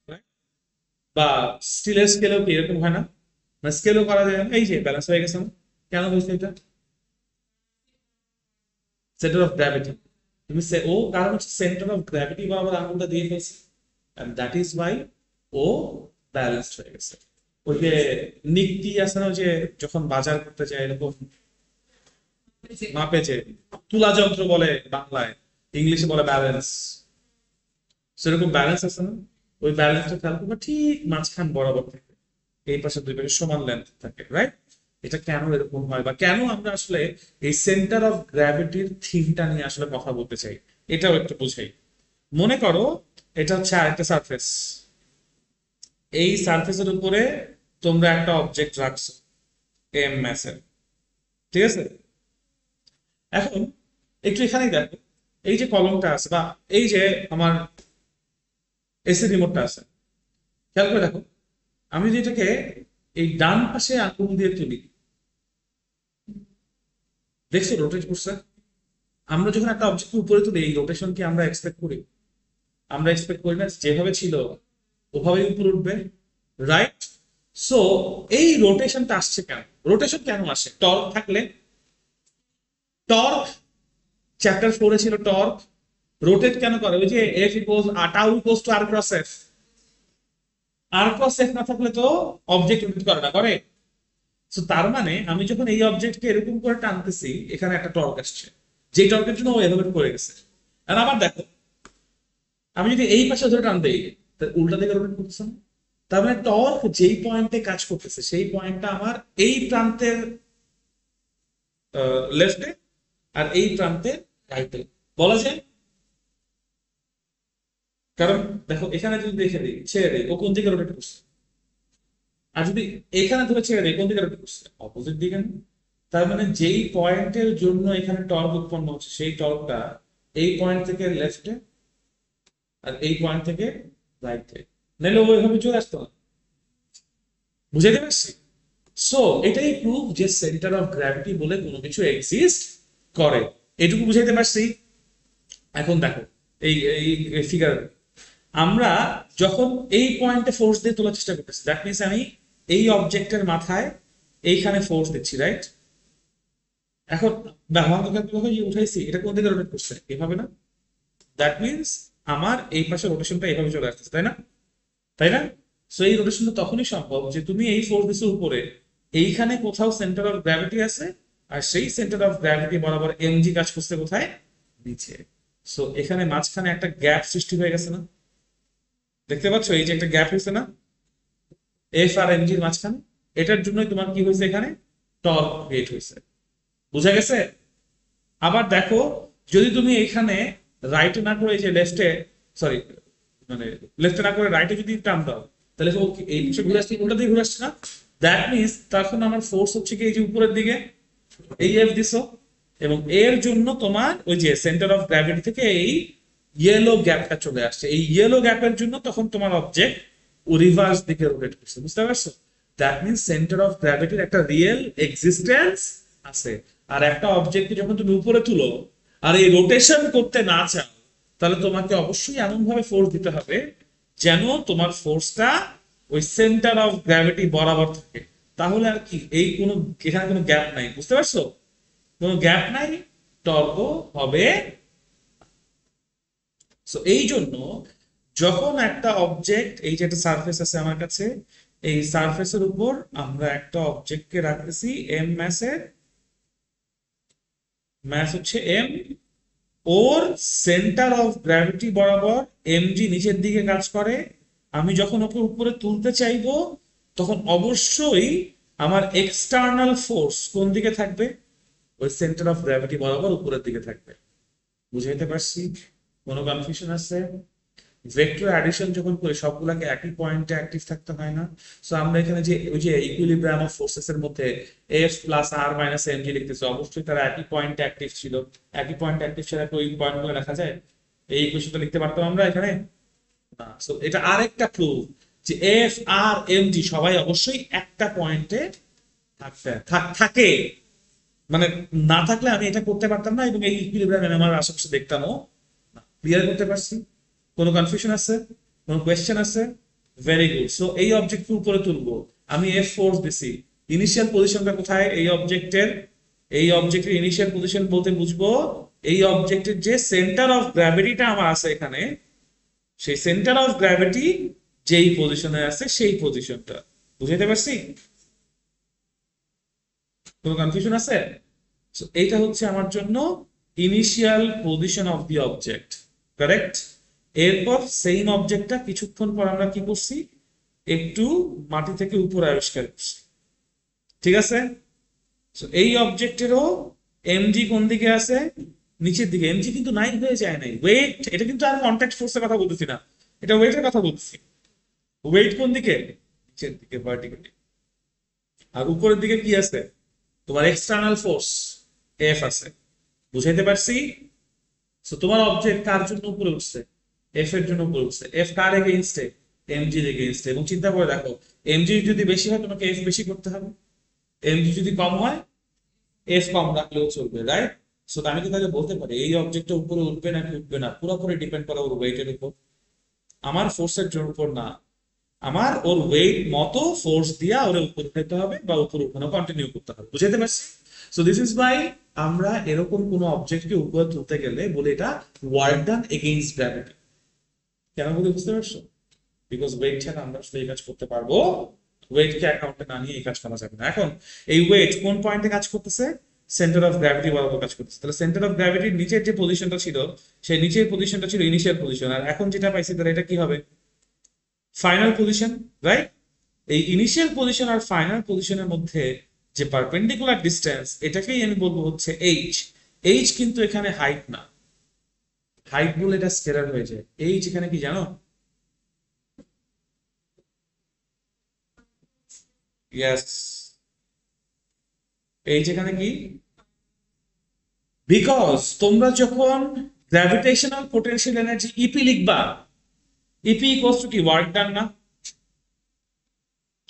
Right? বা স্টিলের স্কেলেও কি এরকম হয় না? মানে স্কেলও করা যায় না, এই যে ব্যালেন্স হয়ে গেছে না? কেন হয়েছে এটা? Centre of gravity. তুমি ও কারণ হচ্ছে সেন্টার অফ গ্র্যাভিটি বরাবর আঙুলটা দিয়ে ফেলছে, এন্ড দ্যাট ইজ ওয়াই ও ব্যালেন্সড হয়ে গেছে। ওই যে নিকটি আছে না, ওই যে যখন বাজার করতে যায় এরকম মাপে, যে তুলা যন্ত্র বলে বাংলায়, ইংলিশে বলে ব্যালেন্স, সেরকম ব্যালেন্স আছে না? ওই ব্যালেন্সটা খেয়াল করবে ঠিক মাঝখান বরাবর থাকে, এই পাশে দুই পাশে সমান লেন্থ থাকে, রাইট? এটা কেন এরকম হয় বা কেন আমরা আসলে এই সেন্টার অফ গ্র্যাভিটির থিমটা নিয়ে আসলে কথা বলতে চাই, এটাও একটু বুঝাই। মনে করো এটা হচ্ছে আরেকটা সারফেস, এই সারফেসের উপরে তোমরা একটা অবজেক্ট রাখছো এম ম্যাসের, ঠিক আছে? এখন একটু এখানেই দেখো, এই যে কলমটা আছে বা এই যে আমার এসি রিমোটটা আছে, খেয়াল করে দেখো, আমি যদি এটাকে এই ডান পাশে আঙ্গুল দিয়ে তুলি, দেখছো রোটেট করছে? আমরা যখন একটা অবজেক্ট উপরে তুলি এই রোটেশন কি আমরা এক্সপেক্ট করি? আমরা এক্সপেক্ট করি না যেভাবে ছিল ওভাবেই উপরে উঠবে, রাইট? সো এই রোটেশনটা আসছে কেন? রোটেশন কেন আসে? টর্ক থাকলে। টর্ক চ্যাপ্টার 4 এ ছিল টর্ক। রোটেট কেন করে? ওই যে F equals tau equals to R cross F, R cross F না থাকলে তো অবজেক্ট রোটেট করে না, করে? তো তার মানে আমি যখন এই অবজেক্টকে এরকম করে টানতেছি, এখানে একটা টর্ক আসছে, যে টর্কের জন্য ও এভাবে করে গেছে। আর আবার দেখো, আমি যদি এই পাশে ধরে টান দেই, উল্টা দিকে রোটেট করতেছে না? তার মানে টর্ক যেই পয়েন্টে কাজ করতেছে সেই পয়েন্টটা আমার এই প্রান্তের লেফটে আর এই প্রান্তের রাইটে, বলা যায়। কারণ দেখো এখানে যদি দেখে দিই, ছেড়ে দিই, ও কোন দিকে রোটেট করছে, আর যদি এখানে ধরে ছেড়ে দিই কোন দিকে রোটেট করছে, অপোজিট দিকে না? তার মানে যেই পয়েন্টের জন্য এখানে টর্ক উৎপন্ন হচ্ছে সেই টর্কটা এই পয়েন্ট থেকে লেফটে আর এই পয়েন্ট থেকে রাইটে, নাহলে ওইভাবে চলে আসতো না। বুঝাইতে পারছি? সো এটাই প্রুফ যে সেন্টার অফ গ্র্যাভিটি বলে কোনো কিছু এক্সিস্ট করে। এটুকু বুঝাইতে পারছি? এখন দেখো এই এই ফিগার, আমরা যখন এই পয়েন্টে ফোর্স দিয়ে তোলার চেষ্টা করতেছি, দ্যাট মিনস আমি এই অবজেক্টের মাথায় এইখানে ফোর্স দিচ্ছি, রাইট? এখন ব্যবহার উঠাইছি, এটা কোন দিকে রোটেট করছে? এভাবে না? দ্যাট মিনস আমার এই পাশে রোটেশনটা এভাবে চলে আসতেছে, তাই না? তাই না? সো এই রোটেশনটা তখনই সম্ভব যে তুমি এই ফোর্স দিছো উপরে, এইখানে কোথাও সেন্টার অফ গ্র্যাভিটি আছে, আর সেই সেন্টার অফ গ্র্যাভিটি বরাবর এমজি কাজ করছে কোথায়? নিচে। সো এখানে মাঝখানে একটা গ্যাপ সৃষ্টি হয়ে গেছে না? দেখতে পাচ্ছ এই যে একটা গ্যাপ হয়েছে না এফ আর এমজির মাঝখানে? এটার জন্যই তোমার কি হয়েছে, এখানে টর্ক ক্রিয়েট হয়েছে। বুঝা গেছে? আবার দেখো, যদি তুমি এখানে রাইটে না করে এই যে লেফটে, সরি মানে লেফটে না করে রাইটে যদি টার্ন দাও, তাহলে ও এই দিকে ঘুরে আসছে, উল্টা দিকে ঘুরে আসছে না? দ্যাট মিনস তখন আমার ফোর্স হচ্ছে কি এই যে উপরের দিকে, এই এফ দিছো, এবং এর জন্য তোমার ওই যে সেন্টার অফ গ্র্যাভিটি থেকে এই ইয়েলো গ্যাপটা চলে আসছে। এই ইয়েলো গ্যাপের জন্য তখন তোমার অবজেক্ট ও রিভার্স দিকে রোটেট করছে। বুঝতে পারছো? দ্যাট মিনস সেন্টার অফ গ্র্যাভিটির একটা রিয়েল এক্সিস্টেন্স আছে। আর একটা অবজেক্টকে যখন তুমি উপরে তুলো আর এই রোটেশন করতে না চাও, তাহলে তোমাকে অবশ্যই এমন ভাবে ফোর্স দিতে হবে যেন তোমার ফোর্সটা ওই সেন্টার অফ গ্র্যাভিটি বরাবর থাকে। তাহলে আর কি এই কোনো এখানে কোনো গ্যাপ নাই। বুঝতে পারছো? কোনো গ্যাপ নাই, টর্ক হবে। সো এই জন্য যখন একটা অবজেক্ট, এই যে একটা সারফেস আছে আমার কাছে, এই সারফেসের উপর আমরা একটা অবজেক্টকে রাখতেছি এম ম্যাসের, ম্যাস হচ্ছে এম, ওর সেন্টার অফ গ্র্যাভিটি বরাবর এমজি নিচের দিকে কাজ করে। আমি যখন ওকে উপরে তুলতে চাইবো তখন অবশ্যই আমার এক্সটার্নাল ফোর্স কোন দিকে থাকবে? ওই সেন্টার অফ গ্র্যাভিটি বরাবর উপরের দিকে থাকবে। বুঝাইতে পারছি? কোনো কনফিউশন আছে? ভেক্টর অ্যাডিশন যখন করি সবগুলোকে একই পয়েন্টে অ্যাক্টিভ থাকতে হয় না? সো আমরা এখানে যে ওই যে ইকুইলিব্রিয়াম অফ ফোর্সেস এর মধ্যে F plus R minus MG লিখতেছি, অবশ্যই তারা একই পয়েন্টে অ্যাক্টিভ ছিল। একই পয়েন্টে অ্যাক্টিভ ছাড়া ওই পয়েন্টগুলো লেখা যায়? এই ইকুয়েশনটা লিখতে পারতাম আমরা এখানে না। সো এটা আরেকটা প্রুফ যে এফ আর এমজি সবাই অবশ্যই একটা পয়েন্টে থাকে। মানে না থাকলে আমি এটা করতে পারতাম না, এবং এই ইকুইলিব্রিয়াম আমার আশেপাশে দেখতামও না। ক্লিয়ার করতে পারছি? কোনো কনফিউশন আছে? কোনো কোয়েশ্চেন আছে? Very good. সো এই অবজেক্টকে উপরে তুলবো, আমি এফ ফোর্স দিছি, ইনিশিয়াল পজিশনটা কোথায় এই অবজেক্টের? এই অবজেক্টের ইনিশিয়াল পজিশন বলতে বুঝবো এই অবজেক্টের যে সেন্টার অফ গ্র্যাভিটিটা আমার আছে এখানে, সেই সেন্টার অফ গ্র্যাভিটি যেই পজিশনে আছে সেই পজিশনটা। বুঝাইতে পারছি? কোনো কনফিউশন আছে? সো এইটা হচ্ছে আমার জন্য initial position of the object, correct? এরপর সেম অবজেক্টটা কিছুক্ষণ পর আমরা কি করছি, একটু মাটি থেকে উপরে আবিষ্কার করছি। ঠিক আছে? সো এই অবজেক্টেরও এমজি কোন দিকে আছে? নিচের দিকে। এমজি কিন্তু নাই হয়ে যায় নাই, ওয়েট। এটা কিন্তু আমি কন্ট্যাক্ট ফোর্সের কথা বলতেছি না, এটা ওয়েটের কথা বলতেছি। ওয়েট কোন দিকে? নিচের দিকে, ভার্টিক্যালি। আর উপরের দিকে কি আছে? তোমার এক্সটার্নাল ফোর্স এফ আছে। বুঝাইতে পারছি? সো তোমার অবজেক্ট কার জন্য উপরে উঠছে? এফ এর জন্য উপরে উঠছে। এফ কার এগেইনস্টে? এমজির এগেইনস্টে। এবং চিন্তা করে দেখো, এমজি যদি বেশি হয় তোমাকে এফ বেশি করতে হবে, এমজি যদি কম হয় এফ কম রাখলেও চলবে, রাইট? সো আমি তো তাহলে বলতে পারি এই অবজেক্টটা উপরে উঠবে নাকি উঠবে না পুরোপুরি ডিপেন্ড করে ওর ওয়েটের উপর, আমার ফোর্সের উপর না। আমার ওর ওয়েট মতো ফোর্স দিয়া ওরে উপর উঠাইতে হবে বা উপর উঠানো কন্টিনিউ করতে হবে। বুঝাইতে পারছি? সো দিস ইজ ওয়াই আমরা এরকম কোন অবজেক্টকে উপরে তুলতে গেলে বলে এটা ওয়ার্ক ডান এগেইনস্ট গ্র্যাভিটি। কেন বলে বুঝতে পারছো? বিকজ ওয়েট ছাড়া আমরা আসলে এই কাজ করতে পারবো, ওয়েটকে অ্যাকাউন্টে না নিয়ে এই কাজ করা যাবে না। এখন এই ওয়েট কোন পয়েন্টে কাজ করতেছে? সেন্টার অফ গ্র্যাভিটি বরাবর কাজ করতেছে। তাহলে সেন্টার অফ গ্র্যাভিটির নিচের যে পজিশনটা ছিল, সেই নিচের পজিশনটা ছিল ইনিশিয়াল পজিশন, আর এখন যেটা পাইছি তাহলে এটা কি হবে? Final position, right? এই ইনিশিয়াল পজিশন আর ফাইনাল পজিশনের মধ্যে যে পারপেন্ডিকুলার ডিসটেন্স, এটাকেই আমি বলবো হচ্ছে এইচ। এইচ কিন্তু এখানে হাইট না, হাইট বলে এটা স্কেলার হয়ে যায়। এই যেখানে কি জানো, ইয়েস, এই যেখানে কি, বিকজ তোমরা যখন গ্র্যাভিটেশনাল পোটেনশিয়াল এনার্জি ইপি লিখবা, ইপি ইকুয়ালস টু কি ওয়ার্ক ডান না?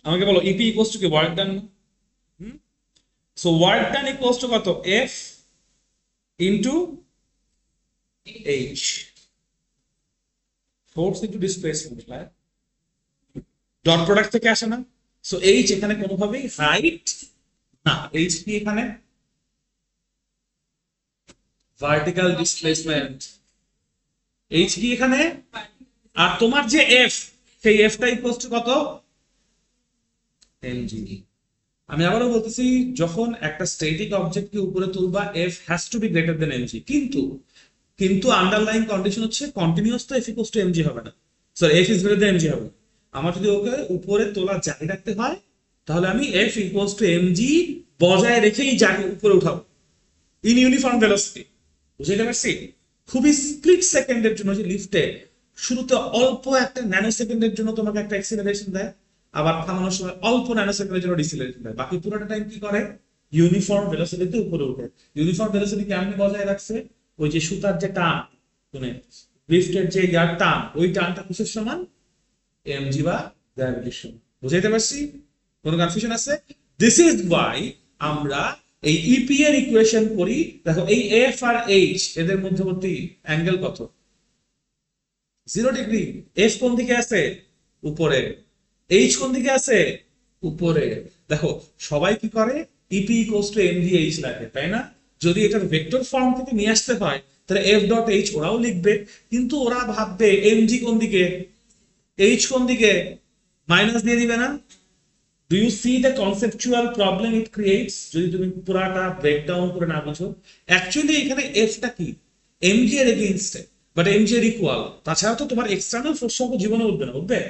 আমাকে বলো ইপি ইকুয়ালস টু কি ওয়ার্ক ডান না? So work done equals to কত, F into H, force into displacement, dot product থেকে আসে না? সো এইচ এখানে কোনোভাবেই হাইট না, এইচ কি এখানে ভার্টিক্যাল ডিসপ্লেসমেন্ট, এইচ কি এখানে, আর তোমার যে এফ, সেই এফটা ইকুয়ালস টু কত, এমজি। আমি আবারও বলতেছি, যখন একটা স্ট্যাটিক অবজেক্টকে উপরে তুলবা, F has to be greater than MG, কিন্তু কিন্তু আন্ডারলাইং কন্ডিশন হচ্ছে কন্টিনিউয়াস তো এফ ইকুয়ালস টু এমজি হবে না, sorry F is greater than MG হবে। আমার যদি ওকে উপরে তোলা জারি রাখতে হয়, তাহলে আমি এফ ইকুয়ালস টু এমজি বজায় রেখেই জারি উপরে উঠাবো ইন ইউনিফর্ম ভেলোসিটি। বুঝতে পারছি? খুবই স্প্লিট সেকেন্ডের জন্য যে লিফটে শুরুতে অল্প একটা ন্যানো সেকেন্ডের জন্য তোমাকে একটা অ্যাক্সিলারেশন দেয়, আবার থামানোর সময় অল্প ন্যানো সেকেন্ডের জন্য ডিসিলারেশন দেয়, বাকি পুরোটা টাইম কি করে, ইউনিফর্ম ভেলোসিটিতে উপরে উঠে। ইউনিফর্ম ভেলোসিটি কেমন বজায় রাখছে, ওই যে সুতার যে টান, মানে লিফটের যে ইয়ার টান, ওই টানটা কিসের সমান, এমজি বা গ্র্যাভিটির সমান। বুঝাইতে পারছি? কোনো কনফিউশন আছে? দিস ইজ ওয়াই আমরা এই ইপি এর ইকুয়েশন করি। দেখো এই এফ আর এইচ এদের মধ্যবর্তী অ্যাঙ্গেল কত, 0 ডিগ্রি। এফ কোন দিকে আছে, উপরে। এইচ কোন দিকে আছে, উপরে। দেখো সবাই কি করে, E P equals to MG h লাগে, তাই না? যদি এটার ভেক্টর ফর্ম থেকে নিয়ে আসতে হয়, তাহলে এফ ডট এইচ ওরাও লিখবে, কিন্তু ওরা ভাববে এমজি কোন দিকে, এইচ কোন দিকে, মাইনাস দিয়ে দিবে না? Do you see the conceptual problem it creates যদি তুমি পুরাটা ব্রেকডাউন করে না বুঝো? অ্যাকচুয়ালি এখানে এফটা কি, এমজি এর এগেইনস্টে, বাট এমজি এর ইকুয়াল। তাছাড়া তো তোমার এক্সটার্নাল ফোর্স সহ জীবনে উঠবে না, উঠবে?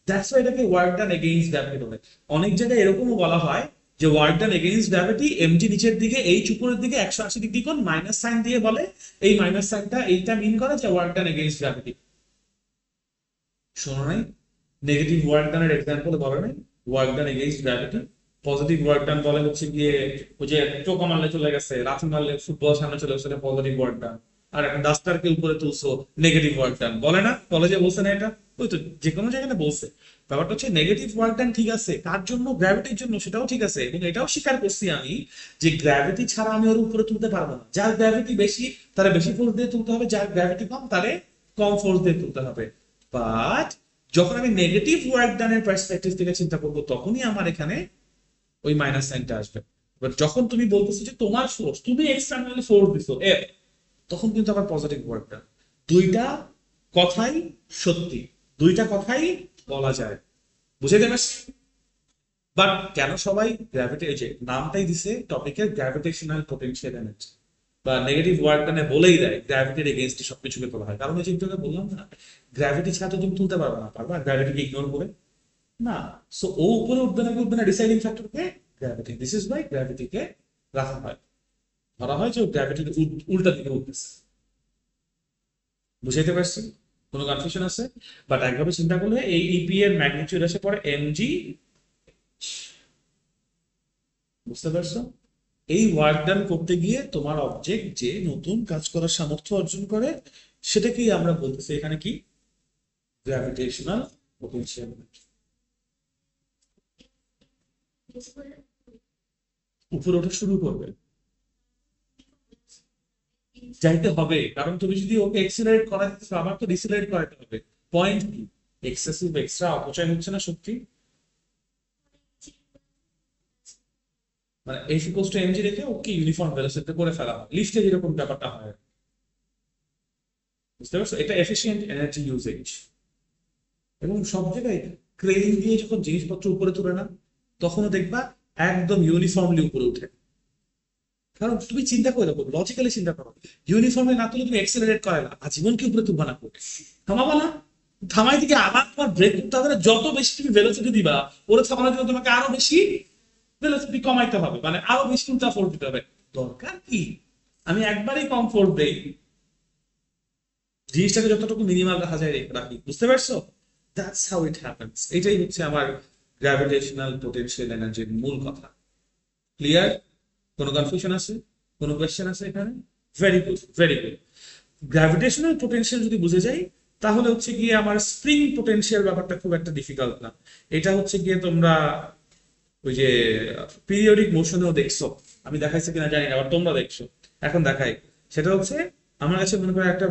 দ্যাটস ওয়াই এটাকে ওয়ার্ক ডান এগেইনস্ট গ্র্যাভিটি বলে। অনেক জায়গায় এরকমও বলা হয় যে work done against gravity, MG নিচের দিকে, এইচ উপরের দিকে 180 ডিগ্রি কোণ, মাইনাস সাইন দিয়ে বলে। এই মাইনাস সাইনটা এইটা মিন করে যে ওয়ার্ক ডান এগেইনস্ট গ্র্যাভিটি। শোনো নাই? নেগেটিভ ওয়ার্ক ডানের এক্সাম্পল বলে নাই work done against gravity? Positive work done বলে হচ্ছে গিয়ে ওই যে টোকা মারলে চলে গেছে, লাথি মারলে ফুটবল সামনে চলে গেছে, পজিটিভ ওয়ার্ক ডান। আর একটা ডাস্টারকে উপরে তুলছো, নেগেটিভ ওয়ার্ক ডান। বলে না, কলেজে বলছে না এটা? ওই তো যে কোনো জায়গায় বলছে। ব্যাপারটা হচ্ছে নেগেটিভ ওয়ার্ক ডান ঠিক আছে, কার জন্য, গ্র্যাভিটির জন্য, সেটাও ঠিক আছে। এবং এটাও স্বীকার করছি আমি যে গ্র্যাভিটি ছাড়া আমি ওর উপরে তুলতে পারবো না। যার গ্র্যাভিটি বেশি তারা বেশি ফোর্স দিয়ে তুলতে হবে, যার গ্র্যাভিটি কম তারে কম ফোর্স দিয়ে তুলতে হবে। বাট যখন আমি নেগেটিভ ওয়ার্ক ডানের পার্সপেক্টিভ থেকে চিন্তা করবো, তখনই আমার এখানে ওই মাইনাস সাইনটা আসবে। বাট যখন তুমি বলতেছো যে তোমার ফোর্স, তুমি এক্সটার্নালি ফোর্স দিছো এফ, তখন কিন্তু আবার পজিটিভ ওয়ার্ক ডান। দুইটা কথাই সত্যি, দুইটা কথাই বলা যায়। বুঝাইতে পারছি? বাট কেন সবাই গ্র্যাভিটি, এই যে নামটাই দিছে টপিকের, গ্র্যাভিটেশনাল পোটেনশিয়াল এনার্জি বা নেগেটিভ ওয়ার্ক ডানে বলেই দেয় গ্র্যাভিটির এগেইনস্টে সবকিছুকে তোলা হয়। কারণ ওই যে বললাম না, গ্র্যাভিটি ছাড়া তো তুমি তুলতে পারবে না। পারবা গ্র্যাভিটিকে ইগনোর করে? না। সো ও উপরে উঠবে না, উঠবে না, ডিসাইডিং ফ্যাক্টরকে গ্র্যাভিটি। দিস ইজ ওয়াই গ্র্যাভিটিকে রাখা হয়, ধরা হয় যে গ্র্যাভিটির উল্টা দিকে উঠতেছে। বুঝাইতে পারছি? কোনো কনফিউশন আছে? বাট একভাবে চিন্তা করলে এই ইপি এর ম্যাগনিটিউড এসে পড়ে এমজি। বুঝতে পারছো? এই ওয়ার্ক ডান করতে গিয়ে তোমার অবজেক্ট যে নতুন কাজ করার সামর্থ্য অর্জন করে, সেটাকেই আমরা বলতেছি এখানে কি, গ্র্যাভিটেশনাল পোটেনশিয়াল। উপরে ওঠা শুরু করবে, যাইতে হবে, কারণ তুমি যদি ওকে এক্সিলারেট করাতে চাও, আমার তো ডিসিলারেট করাতে হবে। পয়েন্ট কি, এক্সেসিভ এক্সট্রা অপচয় হচ্ছে না শক্তি? মানে এফ ইকুয়ালস টু এমজি রেখে ওকে ইউনিফর্ম ভেলোসিটিতে করে ফেলা হয়, লিফটে যেরকম ব্যাপারটা হয়। বুঝতে পারছো? এটা এফিশিয়েন্ট এনার্জি ইউজেজ। এবং সব জায়গায় ক্রেন দিয়ে যখন জিনিসপত্র উপরে তুলে না, তখনও দেখবা একদম ইউনিফর্মলি উপরে উঠে। কারণ তুমি চিন্তা করে দেখো, লজিক্যালি চিন্তা করো, ইউনিফর্মে না তুলে তুমি এক্সেলারেট করে না, আজীবন কি উপরে তুলবা না, থামাবা না? থামাই দিকে আবার তোমার ব্রেক করতে হবে, যত বেশি তুমি ভেলোসিটি দিবা, ওরা থামানোর জন্য তোমাকে আরো বেশি ভেলোসিটি কমাইতে হবে, মানে আরো বেশি উল্টা ফোর্স দিতে হবে। দরকার কি, আমি একবারই কম ফোর্স দেই। জিনিসটাকে যতটুকু মিনিমাল রাখা যায় রাখি, বুঝতে পারছো? That's how it happens. এটাই হচ্ছে আমার গ্র্যাভিটেশনাল পোটেনশিয়াল এনার্জির মূল কথা। ক্লিয়ার? কোনো কনফিউশন আছে? কোনো কোয়েশ্চেন আছে এখানে? Very good, very good. Gravitational potential যদি বুঝে যাই, তাহলে হচ্ছে গিয়ে আমার স্প্রিং পোটেনশিয়াল ব্যাপারটা খুব একটা ডিফিকাল্ট না। এটা হচ্ছে গিয়ে তোমরা ওই যে পিরিয়ডিক মোশনেও দেখছো, আমি দেখাইছি কিনা জানি না, আবার তোমরা দেখছো, এখন দেখাই। সেটা হচ্ছে আমার কাছে মনে করো একটা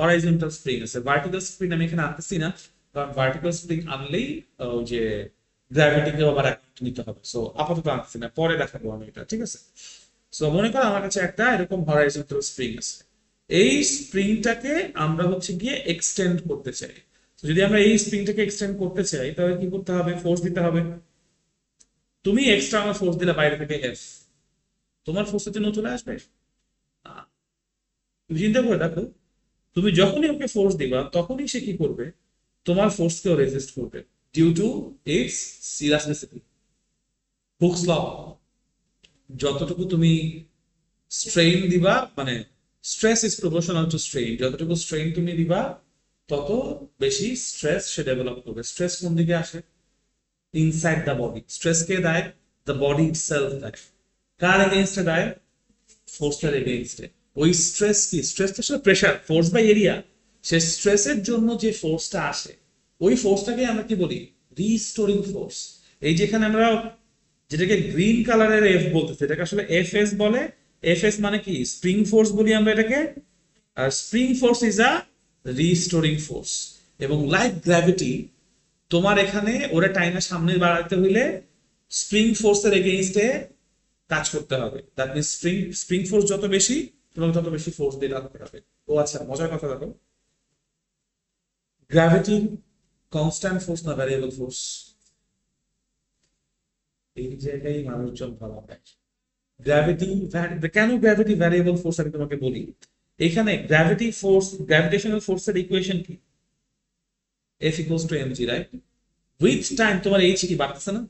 হরাইজন্টাল স্প্রিং আছে, ভার্টিক্যাল স্প্রিং আমি এখানে আনতেছি না, কারণ ভার্টিক্যাল স্প্রিং আনলেই ওই যে গ্র্যাভিটিকে আবার অ্যাকাউন্ট নিতে হবে, সো আপাতত আনতেছি না, পরে দেখাবো আমি এটা, ঠিক আছে? সো মনে করো আমার কাছে একটা এরকম হরাইজন্টাল স্প্রিং আছে, এই স্প্রিংটাকে আমরা হচ্ছে গিয়ে এক্সটেন্ড করতে চাই। তো যদি আমরা এই স্প্রিংটাকে এক্সটেন্ড করতে চাই, তাহলে কি করতে হবে? ফোর্স দিতে হবে। তুমি এক্সটার্নাল ফোর্স দিলে বাইরে থেকে এফ, তোমার ফোর্সের জন্য চলে আসবে না। তুমি চিন্তা করে দেখো, তুমি যখনই ওকে ফোর্স দিবা তখনই সে কি করবে? তোমার ফোর্সকেও রেজিস্ট করবে, due to its elasticity. Hooke's law, যতটুকু তুমি স্ট্রেইন দিবা, মানে stress is proportional to strain, যতটুকু স্ট্রেইন তুমি দিবা তত বেশি স্ট্রেস সে ডেভেলপ করবে। স্ট্রেস কোন দিকে আসে? Inside the body. স্ট্রেস কে দেয়? দ্য বডি ইটসেলফ দেয়। কার এগেইনস্টে দেয়? ফোর্সের এগেইনস্টে। ওই স্ট্রেস কি? স্ট্রেস তো আসলে প্রেসার, ফোর্স বাই এরিয়া। সে স্ট্রেসের জন্য যে ফোর্সটা আসে, ওই ফোর্সটাকে আমরা কি বলি? Restoring force. এই যেখানে আমরা যেটাকে গ্রিন কালারের এফ বলতেছি, এটাকে আসলে এফ এস বলে। এফ এস মানে কি? স্প্রিং ফোর্স বলি আমরা এটাকে। আর spring force is a restoring force. এবং লাইক গ্র্যাভিটি, তোমার এখানে ওরা টাইমে সামনে বাড়াতে হইলে স্প্রিং ফোর্সের এগেইনস্টে কাজ করতে হবে। দ্যাট মিনস স্প্রিং ফোর্স যত বেশি, তোমাকে তত বেশি ফোর্স দিয়ে রাখতে হবে। ও আচ্ছা, মজার কথা দেখো, গ্র্যাভিটি কনস্ট্যান্ট ফোর্স না ভ্যারিয়েবল ফোর্স? এই জায়গায় মানুষজন ভাবা হয় গ্র্যাভিটি, কেন গ্র্যাভিটি ভ্যারিয়েবল ফোর্স আমি তোমাকে বলি। এখানে গ্র্যাভিটি ফোর্স, গ্র্যাভিটেশনাল ফোর্সের ইকুয়েশন কি? F equals to MG, right? With time তোমার এইচ কি বাড়তেছে না?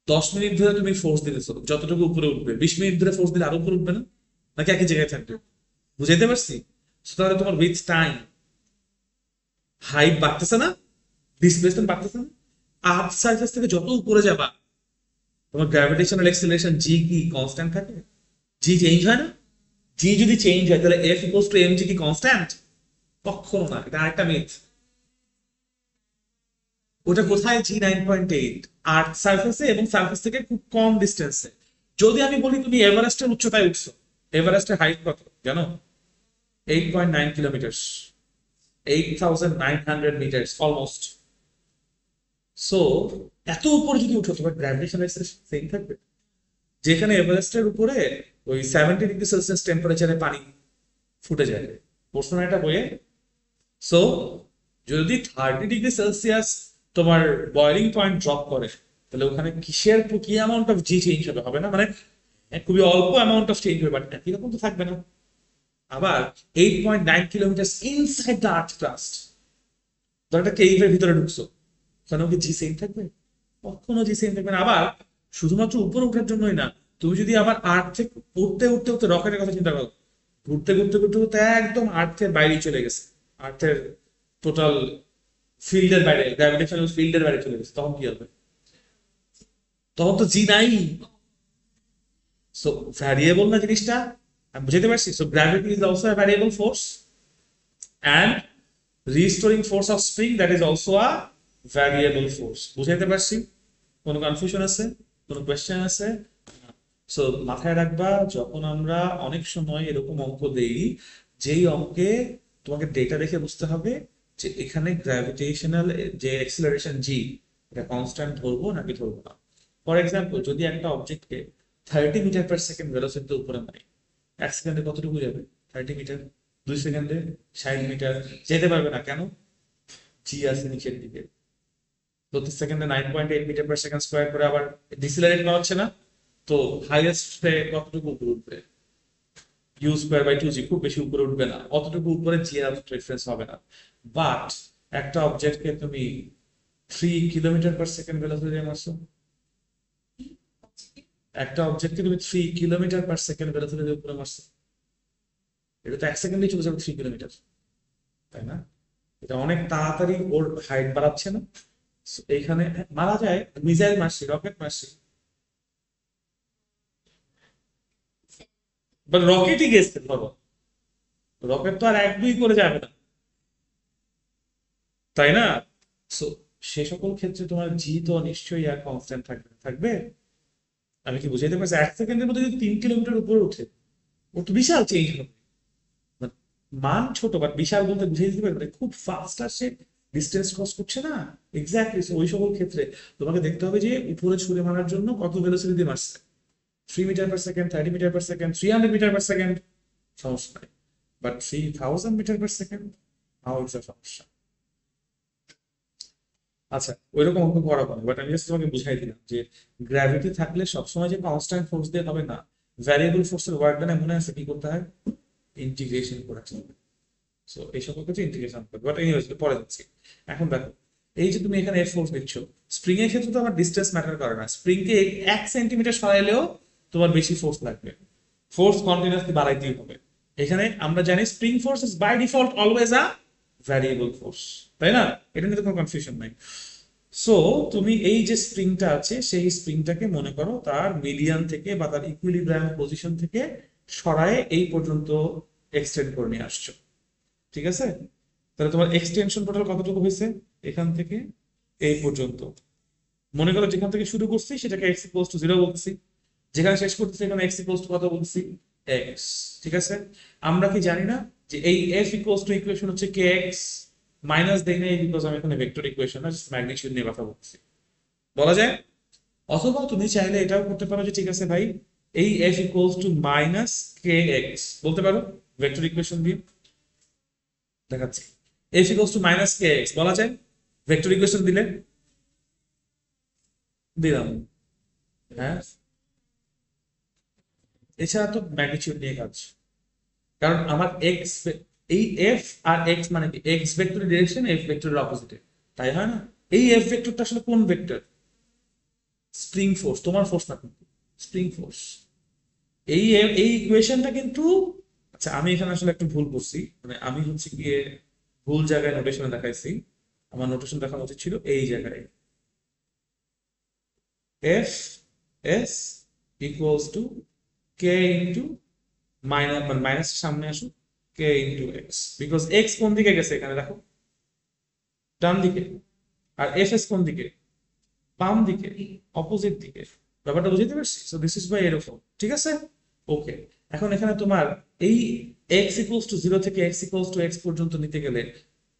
10 মিনিট ধরে তুমি ফোর্স দিতেছো, যতটুকু উপরে উঠবে, 20 মিনিট ধরে ফোর্স দিলে আরো উপরে উঠবে না? নাকি একই জায়গায় থাকবে? বুঝাইতে পারছি? তাহলে তোমার উইথ টাইম হাইট বাড়তেছে না, ডিসপ্লেসমেন্ট বাড়তেছে না? আর্থ সারফেস থেকে যত উপরে যাবা, তোমার গ্র্যাভিটেশনাল এক্সেলারেশন জি কি কনস্ট্যান্ট থাকে? জি চেঞ্জ হয় না? জি যদি চেঞ্জ হয়, তাহলে F equals to m g কি কনস্ট্যান্ট? কখনো না, এটা আরেকটা মিথ। ওটা কোথায়? G9.8 আর্থ সারফেসে এবং সারফেস থেকে খুব কম ডিস্টেন্সে। যদি আমি বলি তুমি এভারেস্টের উচ্চতায় উঠছো, এভারেস্টের হাইট কত জানো? 8.9 কিলোমিটার, 8,900 মিটার অলমোস্ট। সো এত উপরে যদি উঠো, তোমার গ্র্যাভিটেশন সেম থাকবে? যেখানে এভারেস্টের উপরে ওই 70 ডিগ্রি সেলসিয়াস টেম্পারেচারে পানি ফুটে যায়, পড়ছো না এটা বইয়ে? সো যদি 30 ডিগ্রি সেলসিয়াস তোমার বয়লিং পয়েন্ট ড্রপ করে, তাহলে ওখানে কিসের কি অ্যামাউন্ট অফ জি চেঞ্জ হবে? হবে না? মানে খুবই অল্প অ্যামাউন্ট অফ চেঞ্জ হবে, বাট একই রকম তো থাকবে না। আবার 8.9 kilometre inside the earth crust, ধর একটা কেইভের ভিতরে ঢুকছো, ওখানে কি জি সেম থাকবে? কখনো জি সেম থাকবে না। আবার শুধুমাত্র উপরে ওঠার জন্যই না, তুমি যদি আবার আর্থ থেকে উঠতে উঠতে উঠতে রকেটের কথা চিন্তা করো, ঘুরতে ঘুরতে ঘুরতে ঘুরতে একদম আর্থের বাইরে চলে গেছে, আর্থের টোটাল ফিল্ডের বাইরে, গ্র্যাভিটেশনাল ফিল্ডের বাইরে চলে গেছে, তখন কি হবে? তখন তো জি নাই। সো ভ্যারিয়েবল না জিনিসটা, আমি বুঝাতে পারছি? So gravity is also a variable force and restoring force of spring, that is also a variable force. বুঝাইতে পারছি? কোনো কনফিউশন আছে? কোনো কোয়েশ্চেন আছে? সো মাথায় রাখবা, যখন আমরা অনেক সময় এরকম অঙ্ক দেই, যেই অঙ্কে তোমাকে ডেটা দেখে বুঝতে হবে যে এখানে গ্র্যাভিটেশনাল যে এক্সিলারেশন জি, এটা কনস্ট্যান্ট ধরবো নাকি ধরবো না। ফর এক্সাম্পল, যদি একটা অবজেক্টকে 30 মিটার পার সেকেন্ড ভেলোসিটিতে উপরে মারি, 1 সেকেন্ডে কতটুকু যাবে? 30 মিটার। 2 সেকেন্ডে 60 মিটার। যেতে পারবে না, কেন? জি আছে নিচের দিকে। প্রতি সেকেন্ডে 9.8 মিটার পার সেকেন্ড স্কোয়ার করে আবার ডিসিলারেট করা হচ্ছে না? তো হাইয়েস্ট কতটুকু উপরে উঠবে? ইউ স্কোয়ার বাই 2জি, খুব বেশি উপরে উঠবে না, অতটুকু উপরে জি এর রেফারেন্স হবে না। বাট একটা অবজেক্টকে তুমি 3 কিলোমিটার পার সেকেন্ড ভেলোসিটি মারছো, একটা অবজেক্টকে তুমি 3 কিলোমিটার পার সেকেন্ড ভেলোসিটি উপরে মারছো, এটা তো 1 সেকেন্ডে চলে যাবে 3 কিলোমিটার, তাই না? এটা অনেক তাড়াতাড়ি ওর হাইট বাড়াচ্ছে না? So, এইখানে মারা যায়, মিসাইল মারছি, রকেট মারছি, বাট রকেটই গেছে ধরো, রকেট তো আর 1-2 করে যাবে না, তাই না? সো সে সকল ক্ষেত্রে তোমার জি তো নিশ্চয়ই আর কনস্ট্যান্ট থাকবে থাকবে। আমি কি বুঝাইতে পারছি? 1 সেকেন্ডের মধ্যে যদি 3 কিলোমিটার উপরে উঠে, ও তো বিশাল চেঞ্জ হবে। But মান ছোট বাট বিশাল বলতে বুঝিয়ে দিতে পারবে, খুব ফাস্ট আসছে, ডিস্টেন্স ক্রস করছে না। এক্স্যাক্টলি, ওই সকল ক্ষেত্রে তোমাকে দেখতে হবে যে উপরে ছুড়ে মারার জন্য কত ভেলোসিটি দিয়ে মারছে। 3 metre per second, 30 metre per second, 300 metre per second, সমস্যা নাই। But 3000 metre per second, now it's a সমস্যা। আচ্ছা, ওইরকম অঙ্ক করা পারে, বাট আমি জাস্ট তোমাকে বুঝাই দিলাম যে গ্র্যাভিটি থাকলে সবসময় যে কনস্ট্যান্ট ফোর্স দিয়ে হবে না, ভ্যারিয়েবল ফোর্সের ওয়ার্ক ডানে মনে আছে কি করতে হয়? ইন্টিগ্রেশন করে আসতে। সো এই সকল কিছু ইন্টিগ্রেশন করবে, বাট এনিওয়েজ পরে যাচ্ছি। এখন দেখো, এই যে তুমি এখানে এর ফোর্স দিচ্ছ, স্প্রিং এর ক্ষেত্রে তো আমার ডিস্টেন্স ম্যাটার করে না, স্প্রিং কে 1 সেন্টিমিটার সরাইলেও তোমার বেশি ফোর্স লাগবে, ফোর্স কন্টিনিউয়াসলি বাড়াইতেই হবে। এখানে আমরা জানি spring force is by default always a variable force, তাই না? এটা নিয়ে তো কোনো কনফিউশন নাই। সো তুমি এই যে স্প্রিংটা আছে সেই স্প্রিংটাকে মনে করো তার মিডিয়ান থেকে বা তার ইকুইলিব্রিয়াম পজিশন থেকে সরায়ে এই পর্যন্ত এক্সটেন্ড করে নিয়ে আসছো, ঠিক আছে? তাহলে তোমার এক্সটেনশন টোটাল কতটুকু হয়েছে? এখান থেকে এই পর্যন্ত। মনে করো যেখান থেকে শুরু করছি সেটাকে এক্স ইকুয়ালস টু 0 বলছি, যেখানে শেষ করতেছি এখানে এক্স ইকুয়ালস টু কত বলছি? এক্স, ঠিক আছে? আমরা কি জানি না যে এই এফ ইকুয়ালস টু ইকুয়েশন হচ্ছে কে এক্স, মাইনাস দেই নাই বিকজ আমি এখানে ভেক্টর ইকুয়েশন না, ম্যাগনিটিউড নিয়ে কথা বলছি, বলা যায়। অথবা তুমি চাইলে এটাও করতে পারো যে ঠিক আছে ভাই, এই এফ ইকুয়ালস টু মাইনাস কে এক্স বলতে পারো ভেক্টর ইকুয়েশন দিয়ে। দেখাচ্ছি, এফ ইকুয়ালস টু মাইনাস কে এক্স বলা যায় ভেক্টর ইকুয়েশন দিলে। দিলাম, হ্যাঁ। এছাড়া তো ম্যাগনিটিউড নিয়ে কাজ, কারণ আমার এক্স, এই এফ আর এক্স মানে কি? এক্স ভেক্টরের ডিরেকশন এফ ভেক্টরের অপোজিটে, তাই হয় না? এই এফ ভেক্টরটা আসলে কোন ভেক্টর? স্প্রিং ফোর্স, তোমার ফোর্স না কিন্তু, স্প্রিং ফোর্স। এই এই ইকুয়েশনটা কিন্তু, আচ্ছা আমি এখানে আসলে একটু ভুল করছি, মানে আমি হচ্ছে গিয়ে ভুল জায়গায় নোটেশনে দেখাইছি। আমার নোটেশন দেখানো উচিত ছিল এই জায়গায়, F S equals to K into minus, মানে মাইনাস সামনে আসুক, কে ইন্টু এক্স, বিকজ এক্স কোন দিকে গেছে এখানে দেখো, ডান দিকে, আর এফ এস কোন দিকে? বাম দিকে, অপোজিট দিকে। ব্যাপারটা বুঝতে পারছি? সো দিস ইজ বাই এরকম, ঠিক আছে? ওকে, এখন এখানে তোমার এই এক্স ইকুয়ালস টু 0 থেকে এক্স ইকুয়ালস টু এক্স পর্যন্ত নিতে গেলে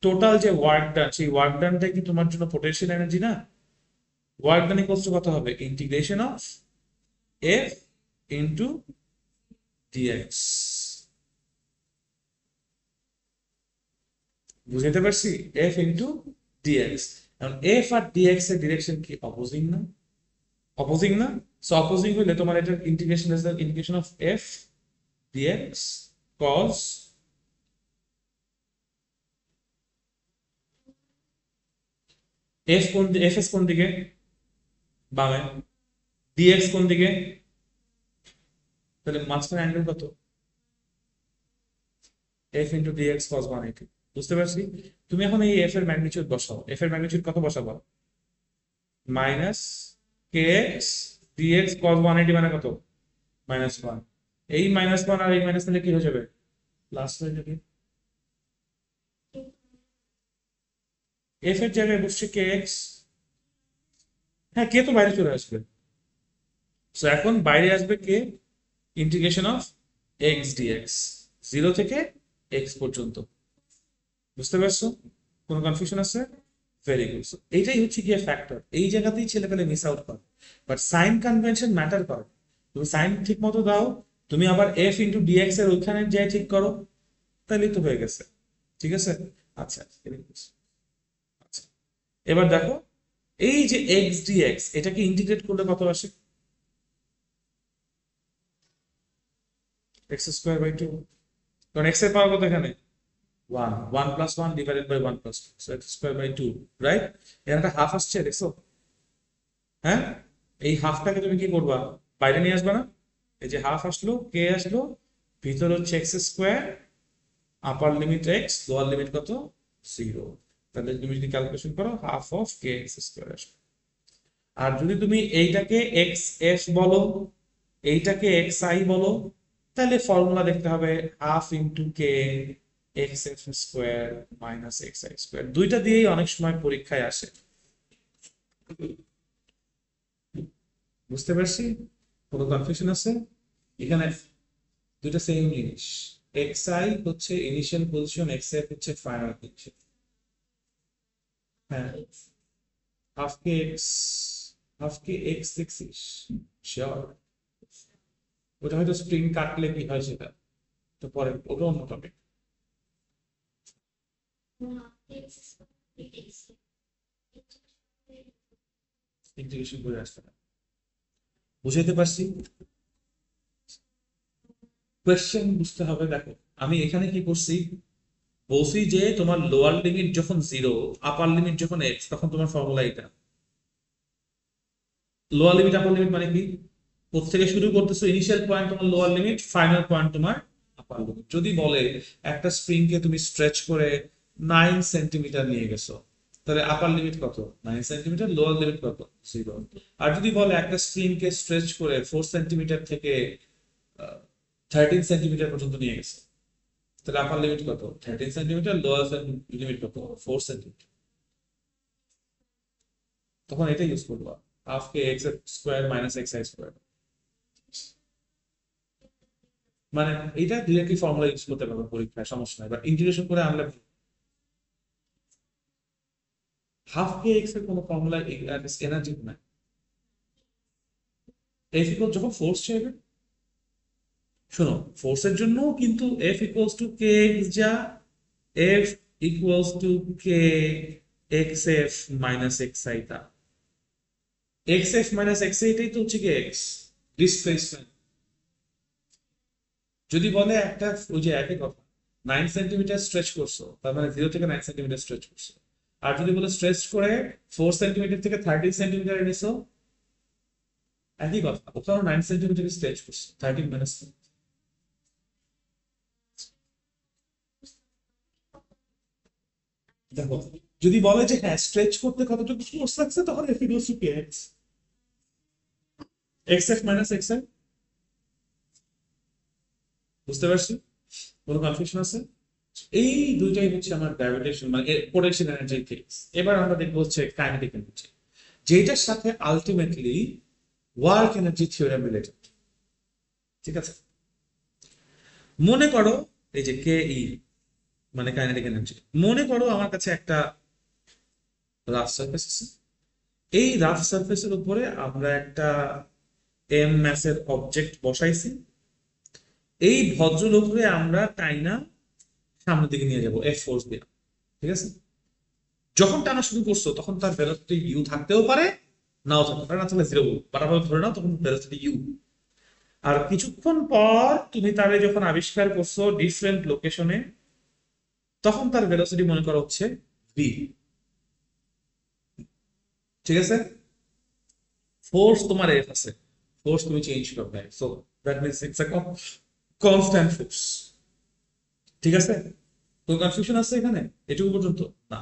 টোটাল যে ওয়ার্ক ডান, সেই ওয়ার্ক ডানটা কি তোমার জন্য পোটেনশিয়াল এনার্জি না? ওয়ার্ক ডান ইকুয়ালস টু কত হবে? Integration of F into dx. বুঝতে পারছি? F into dx. এখন এফ আর ডিএক্স এর ডিরেকশন কি অপোজিং না? অপোজিং না? সো অপোজিং হলে তোমার এটার integration is the integration of F dx cos F কোন, এফ এস কোন দিকে? বামে। ডিএক্স কোন দিকে? তাহলে মাঝখানে অ্যাঙ্গেল কত? F into dx cos 180। বুঝতে পারছি? তুমি এখন এই এফ এর ম্যাগনিটিউড বসাও, এফ এর ম্যাগনিটিউড কত বসাবো? মাইনাস কে এক্স ডিএক্স কজ 180 মানে কত? -1। এই -1 আর এই মাইনাস নিলে কি হয়ে যাবে? প্লাস হয়ে যাবে। এফ এর জায়গায় বসছে কে এক্স, হ্যাঁ কে তো বাইরে চলে আসবে। সো এখন বাইরে আসবে কে, ইন্টিগ্রেশন অফ এক্স ডিএক্স, 0 থেকে এক্স পর্যন্ত। বুঝতে পারছো? কোনো কনফিউশন আছে? Very good. সো এইটাই হচ্ছে গিয়ে ফ্যাক্টর, এই জায়গাতেই ছেলেপেলে মিস আউট করে। বাট সাইন কনভেনশন ম্যাটার করে, তুমি সাইন ঠিক মতো দাও, তুমি আবার এফ ইন্টু ডিএক্স এর ওইখানে যাই ঠিক করো, তাহলেই তো হয়ে গেছে, ঠিক আছে? আচ্ছা very good. আচ্ছা, এবার দেখো, এই যে এক্স ডিএক্স এটাকে ইন্টিগ্রেট করলে কত আসে? এক্স স্কোয়ার বাই 2, কারণ এক্স এর পাওয়ার কত এখানে? 1, 1 plus 1 divided by 1 plus 2, so x square by 2, right? এখানে একটা হাফ আসছে, দেখছো? হ্যাঁ, এই হাফটাকে তুমি কি করবা? বাইরে নিয়ে আসবা না? এই যে হাফ আসলো, কে আসলো, ভিতর হচ্ছে এক্স স্কোয়ার, আপার লিমিট এক্স, লোয়ার লিমিট কত, 0। তাহলে তুমি যদি ক্যালকুলেশন করো half of K x square আসবে। আর যদি তুমি এইটাকে এক্স এফ বলো, এইটাকে এক্স আই বলো, তাহলে ফর্মুলা দেখতে হবে half into k X F square minus X I square. দুইটা দিয়েই অনেক সময় পরীক্ষায় আসে। বুঝতে পারছি? কোনো কনফিউশন আছে এখানে? দুইটা সেম জিনিস। এক্স আই হচ্ছে ইনিশিয়াল পজিশন, এক্স এফ হচ্ছে ফাইনাল পজিশন। হ্যাঁ, হাফ কে এক্স, হাফ কে এক্স দেখছিস? শিওর? ওটা হয়তো স্প্রিং কাটলে কি হয় সেটা তো পরে, ওটা অন্য টপিক। ইন্টিগ্রেশন করে আসতে হবে। বুঝাইতে পারছি? কোয়েশ্চেন বুঝতে হবে। দেখো আমি এখানে কি করছি, বলছি যে তোমার লোয়ার লিমিট যখন 0, আপার লিমিট যখন x, তখন তোমার ফর্মুলা এটা। লোয়ার লিমিট আপার লিমিট মানে কি, কোথা থেকে শুরু করতেছো, ইনিশিয়াল পয়েন্ট তোমার লোয়ার লিমিট, ফাইনাল পয়েন্ট তোমার আপার লিমিট। যদি বলে একটা স্প্রিং কে তুমি স্ট্রেচ করে 9 সেন্টিমিটার নিয়ে গেছো, তাহলে আপার লিমিট কত, 9 সেন্টিমিটার, লোয়ার লিমিট কত, 0। আর যদি বলে একটা স্প্রিং কে স্ট্রেচ করে 4 সেন্টিমিটার থেকে 13 সেন্টিমিটার পর্যন্ত নিয়ে গেছে, তাহলে আপার লিমিট কত, 13 সেন্টিমিটার, লোয়ার লিমিট কত, 4 সেন্টিমিটার। তখন এটা ইউজ করবো, half K x square minus X I square. মানে এটা ডিরেক্টলি ফর্মুলা ইউজ করতে পারবো পরীক্ষায়, সমস্যা নাই। বাট ইন্টিগ্রেশন করে আমরা হাফ কে এক্স এর কোনো ফর্মুলা এনার্জি নাই। এফ ইকুয়াল যখন ফোর্স চাইবে, শোনো ফোর্সের জন্য কিন্তু F equals to K X, যা F equals to K X F minus X I, তা এক্স এফ মাইনাস এক্স আইটাই তো হচ্ছে কি এক্স ডিসপ্লেসমেন্ট। যদি বলে একটা, ওই যে একই কথা, 9 সেন্টিমিটার স্ট্রেচ করছো, তার মানে 0 থেকে 9 সেন্টিমিটার স্ট্রেচ করছো। আর যদি বলে স্ট্রেচ করে 4 সেন্টিমিটার থেকে 13 সেন্টিমিটার এনেছো, একই কথা, ওখানে 9 সেন্টিমিটার স্ট্রেচ করছো, 13 মাইনাস। দেখো যদি বলে যে হ্যাঁ স্ট্রেচ করতে কতটুকু ফোর্স লাগছে, তখন F equals to K x, x F minus X I. বুঝতে পারছি? কোনো কনফিউশন আছে? এই দুইটাই হচ্ছে আমার গ্র্যাভিটেশন মানে পোটেনশিয়াল এনার্জি কেস। এবার আমরা দেখবো হচ্ছে কাইনেটিক এনার্জি, যেটার সাথে ultimately work energy theorem related. ঠিক আছে, মনে করো এই যে কে ই মানে কাইনেটিক এনার্জি, মনে করো আমার কাছে একটা রাফ সারফেস আছে। এই রাফ সারফেসের উপরে আমরা একটা এম ম্যাসের অবজেক্ট বসাইছি। এই ভদ্রলোকরে আমরা টাইনা সামনের দিকে নিয়ে যাবো এফ ফোর্স দিয়ে। ঠিক আছে, যখন টানা শুরু করছো তখন তার ভেলোসিটি ইউ থাকতেও পারে, নাও থাকতে পারে, না থাকলে জিরো বরাবর ধরে নাও, তখন ভেলোসিটি ইউ। আর কিছুক্ষণ পর তুমি তারে যখন আবিষ্কার করছো ডিফারেন্ট লোকেশনে, তখন তার ভেলোসিটি মনে করো হচ্ছে ভি। ঠিক আছে, ফোর্স তোমার এফ আছে, ফোর্স তুমি চেঞ্জ করবে, so that means it's a constant force. ঠিক আছে, কোনো কনফিউশন আছে এখানে এটুকু পর্যন্ত? না।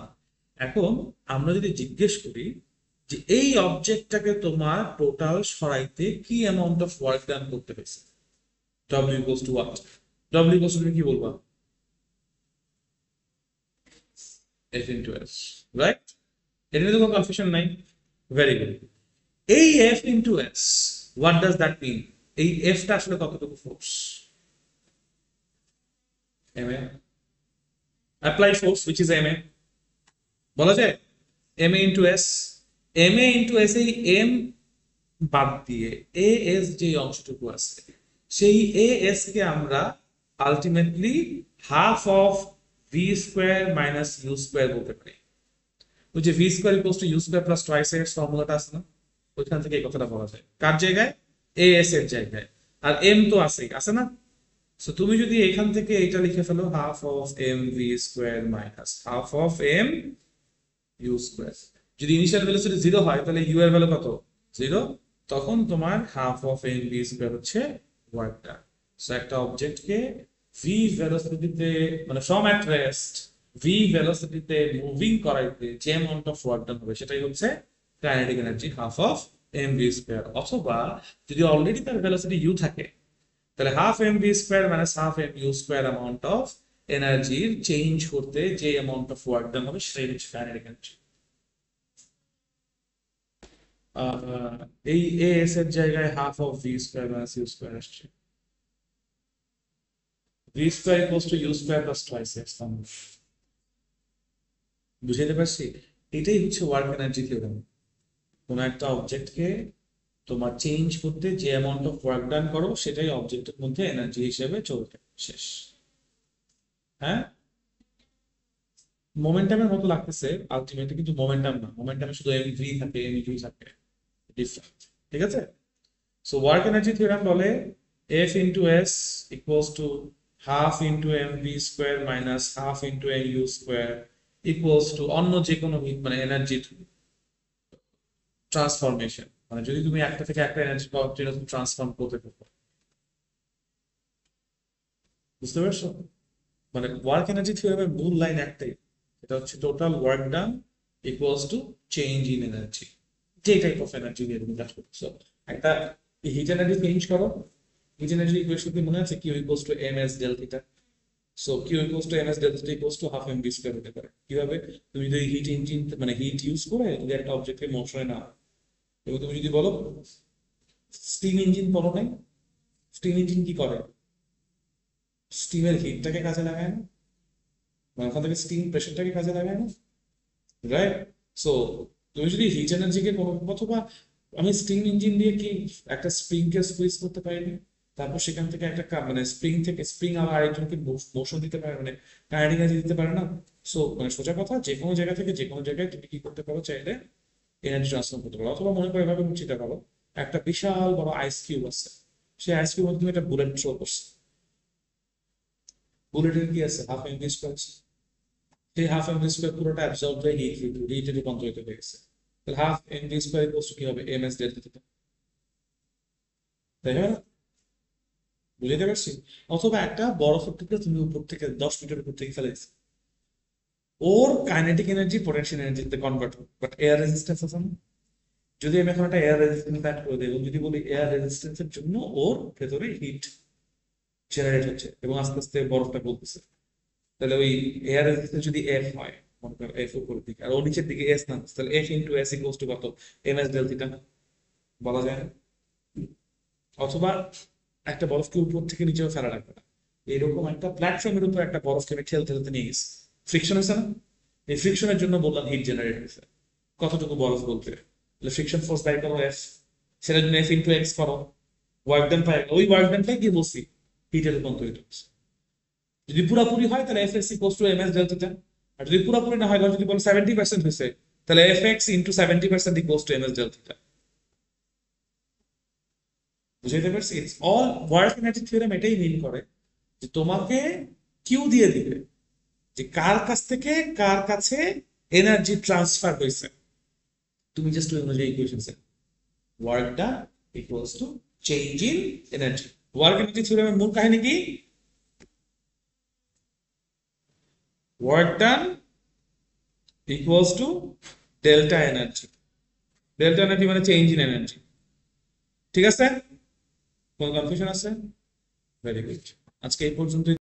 এখন আমরা যদি জিজ্ঞেস করি যে এই অবজেক্টটাকে তোমার টোটাল সরাইতে কি অ্যামাউন্ট অফ ওয়ার্ক ডান করতে হয়েছে, W equals to what, W equals to তুমি কি বলবা, এফ ইনটু এস, রাইট? এটা নিয়ে তো কোনো কনফিউশন নাই। Very good. এই F into S, what does that mean? এই এফটা আসলে কতটুকু force? M A applied force which is M A, বলা যায় M A into S. M A into S, এই এম বাদ দিয়ে এ এস যে অংশটুকু আছে, সেই এ এস কে আমরা ultimately half of V square minus you square বলতে পারি। ওই যে v square equals to you square plus twice এর ফর্মুলাটা আছে না, ওইখান থেকে এই কথাটা বলা যায়। কার জায়গায়? এ এস এর জায়গায়। আর এম তো আছেই, আছে না? সো তুমি যদি এখান থেকে এটা লিখে ফেলো half of M V square minus half of M you square. যদি ইনিশিয়াল ভেলোসিটি 0 হয় তাহলে ইউ এর ভ্যালু কত, 0। তখন তোমার half of M V square হচ্ছে ওয়ার্কটা। সো একটা অবজেক্টকে ভি ভেলোসিটিতে মানে ফ্রম অ্যাট রেস্ট ভি ভেলোসিটিতে মুভিং করাইতে যে অ্যামাউন্ট অফ ওয়ার্ক ডান হবে সেটাই হচ্ছে kinetic energy half of M V square. অথবা যদি অলরেডি তার ভেলোসিটি ইউ থাকে তাহলে half M V square minus half M you square amount of এনার্জির চেঞ্জ করতে যে অ্যামাউন্ট অফ ওয়ার্ক ডান হবে সেটাই হচ্ছে কাইনেটিক এনার্জি। এই এস এর জায়গায় half of V square minus you square আসছে, V square equals to you square plus twice X. বুঝাইতে পারছি? এটাই হচ্ছে ওয়ার্ক এনার্জি থিওরেম। কোন একটা অবজেক্টকে তোমার চেঞ্জ করতে যে অ্যামাউন্ট অফ ওয়ার্ক ডান করো সেটাই অবজেক্টের মধ্যে এনার্জি হিসেবে চলবে। শেষ। হ্যাঁ, মোমেন্টামের মতো লাগতেছে আলটিমেটলি, কিন্তু মোমেন্টাম না, মোমেন্টামে শুধু এম ভি থাকে, এম ইউ থাকে, ডিফারেন্ট। ঠিক আছে? সো ওয়ার্ক এনার্জি থিওরেম বলে F into S equals to half into m V square minus half into m you square equals to অন্য যে কোনো এনার্জি ট্রান্সফরমেশন। মানে যদি তুমি একটা থেকে একটা এনার্জি পাও যেটা তুমি ট্রান্সফর্ম করতে পারো। বুঝতে পারছো? মানে ওয়ার্ক এনার্জি থিওরেমের মূল লাইন একটাই, এটা হচ্ছে total work done equals to change in energy. যে টাইপ অফ এনার্জি নিয়ে তুমি কাজ করছো, একটা হিট এনার্জি চেঞ্জ করো, হিট এনার্জি ইকুয়েশন কি মনে আছে? Q equals to M S del theta. So Q equals to M S del theta equals to half M v square হতে পারে। কিভাবে? তুমি যদি হিট ইঞ্জিন মানে হিট ইউজ করে যদি একটা অবজেক্টকে মোশনে না, এবং তুমি যদি বলো স্টিম ইঞ্জিন বলো নাই, স্টিম ইঞ্জিন কি করে? স্টিমের হিটটাকে কাজে লাগায় না, মানে ওখান থেকে স্টিম প্রেশারটাকে কাজে লাগায় না, রাইট? সো তুমি যদি হিট এনার্জিকে কোনো, অথবা আমি স্টিম ইঞ্জিন দিয়ে কি একটা স্প্রিং কে স্কুইজ করতে পারিনি, তারপর সেখান থেকে একটা মানে স্প্রিং থেকে স্প্রিং আবার আরেকজনকে মোশন দিতে পারে, মানে কাইনেটিক এনার্জি দিতে পারে না? সো মানে সোজা কথা, যে কোনো জায়গা থেকে যে কোনো জায়গায় তুমি কি করতে পারো, চাইলে এনার্জি ট্রান্সফার করতে পারো। অথবা মনে করো এভাবে চিন্তা করো, একটা বিশাল বড় আইস কিউব আছে, সেই আইস কিউবের মধ্যে তুমি একটা বুলেট থ্রো করছো, বুলেটের কি আছে? Half M V square. সেই হাফ এম ভি স্কোয়ার পুরোটা অ্যাবজর্ব হয়ে হিটে রূপান্তরিত হয়ে গেছে। তাহলে half M V square equals to কি হবে? M s delta theta. তাই না? বুঝতে পারছি? অথবা একটা বরফের টুকরো তুমি উপর থেকে 10 মিটার উপর থেকে ফেলে দিচ্ছ, ওর কাইনেটিক এনার্জি পোটেনশিয়াল এনার্জিতে কনভার্ট হবে, বাট এয়ার রেজিস্ট্যান্স আছে না? যদি আমি এখন একটা এয়ার রেজিস্ট্যান্স অ্যাড করে দিই এবং যদি বলি এয়ার রেজিস্ট্যান্সের জন্য ওর ভেতরে হিট জেনারেট হচ্ছে এবং আস্তে আস্তে বরফটা গলতেছে, তাহলে ওই এয়ার রেজিস্ট্যান্স যদি এফ হয়, মনে করো এফ উপরের দিকে আর ও নিচের দিকে এস না, তাহলে F into S equals to কত? M S del theta. বলা যায় না? অথবা একটা বরফকে উপর থেকে নিচেও ফেলা লাগবে না, এরকম একটা প্ল্যাটফর্মের উপর একটা বরফকে আমি ঠেলতে ঠেলতে নিয়ে গেছি, ফ্রিকশন হয়েছে না? এই ফ্রিকশনের জন্য বললাম হিট জেনারেট হয়েছে। কতটুকু বরফ বলতে, তাহলে ফ্রিকশন ফোর্স বাই করো এফ, সেটার জন্য এফ ইন্টু এক্স করো, ওয়ার্ক ডান পাই, ওই ওয়ার্ক ডানটাই কি বলছি? হিটের রূপান্তরিত হচ্ছে। যদি পুরোপুরি হয় তাহলে F X equals to M S del theta, আর যদি পুরোপুরি না হয়, যদি বলো 70% হয়েছে, তাহলে F X into 70% equals to M S del theta. বুঝাইতে পারছি? It's all work energy theorem এটাই মিন করে যে তোমাকে কিউ দিয়ে দিবে যে কার কাছ থেকে কার কাছে এনার্জি ট্রান্সফার হয়েছে, তুমি জাস্ট ওই অনুযায়ী equation set, work done equals to change in energy. Work energy থিওরেমের মূল কাহিনী কি? Work done equals to delta energy. Delta energy মানে চেঞ্জ ইন এনার্জি। ঠিক আছে? কোন কনফিউশন আছে? Very good. আজকে এই পর্যন্ত।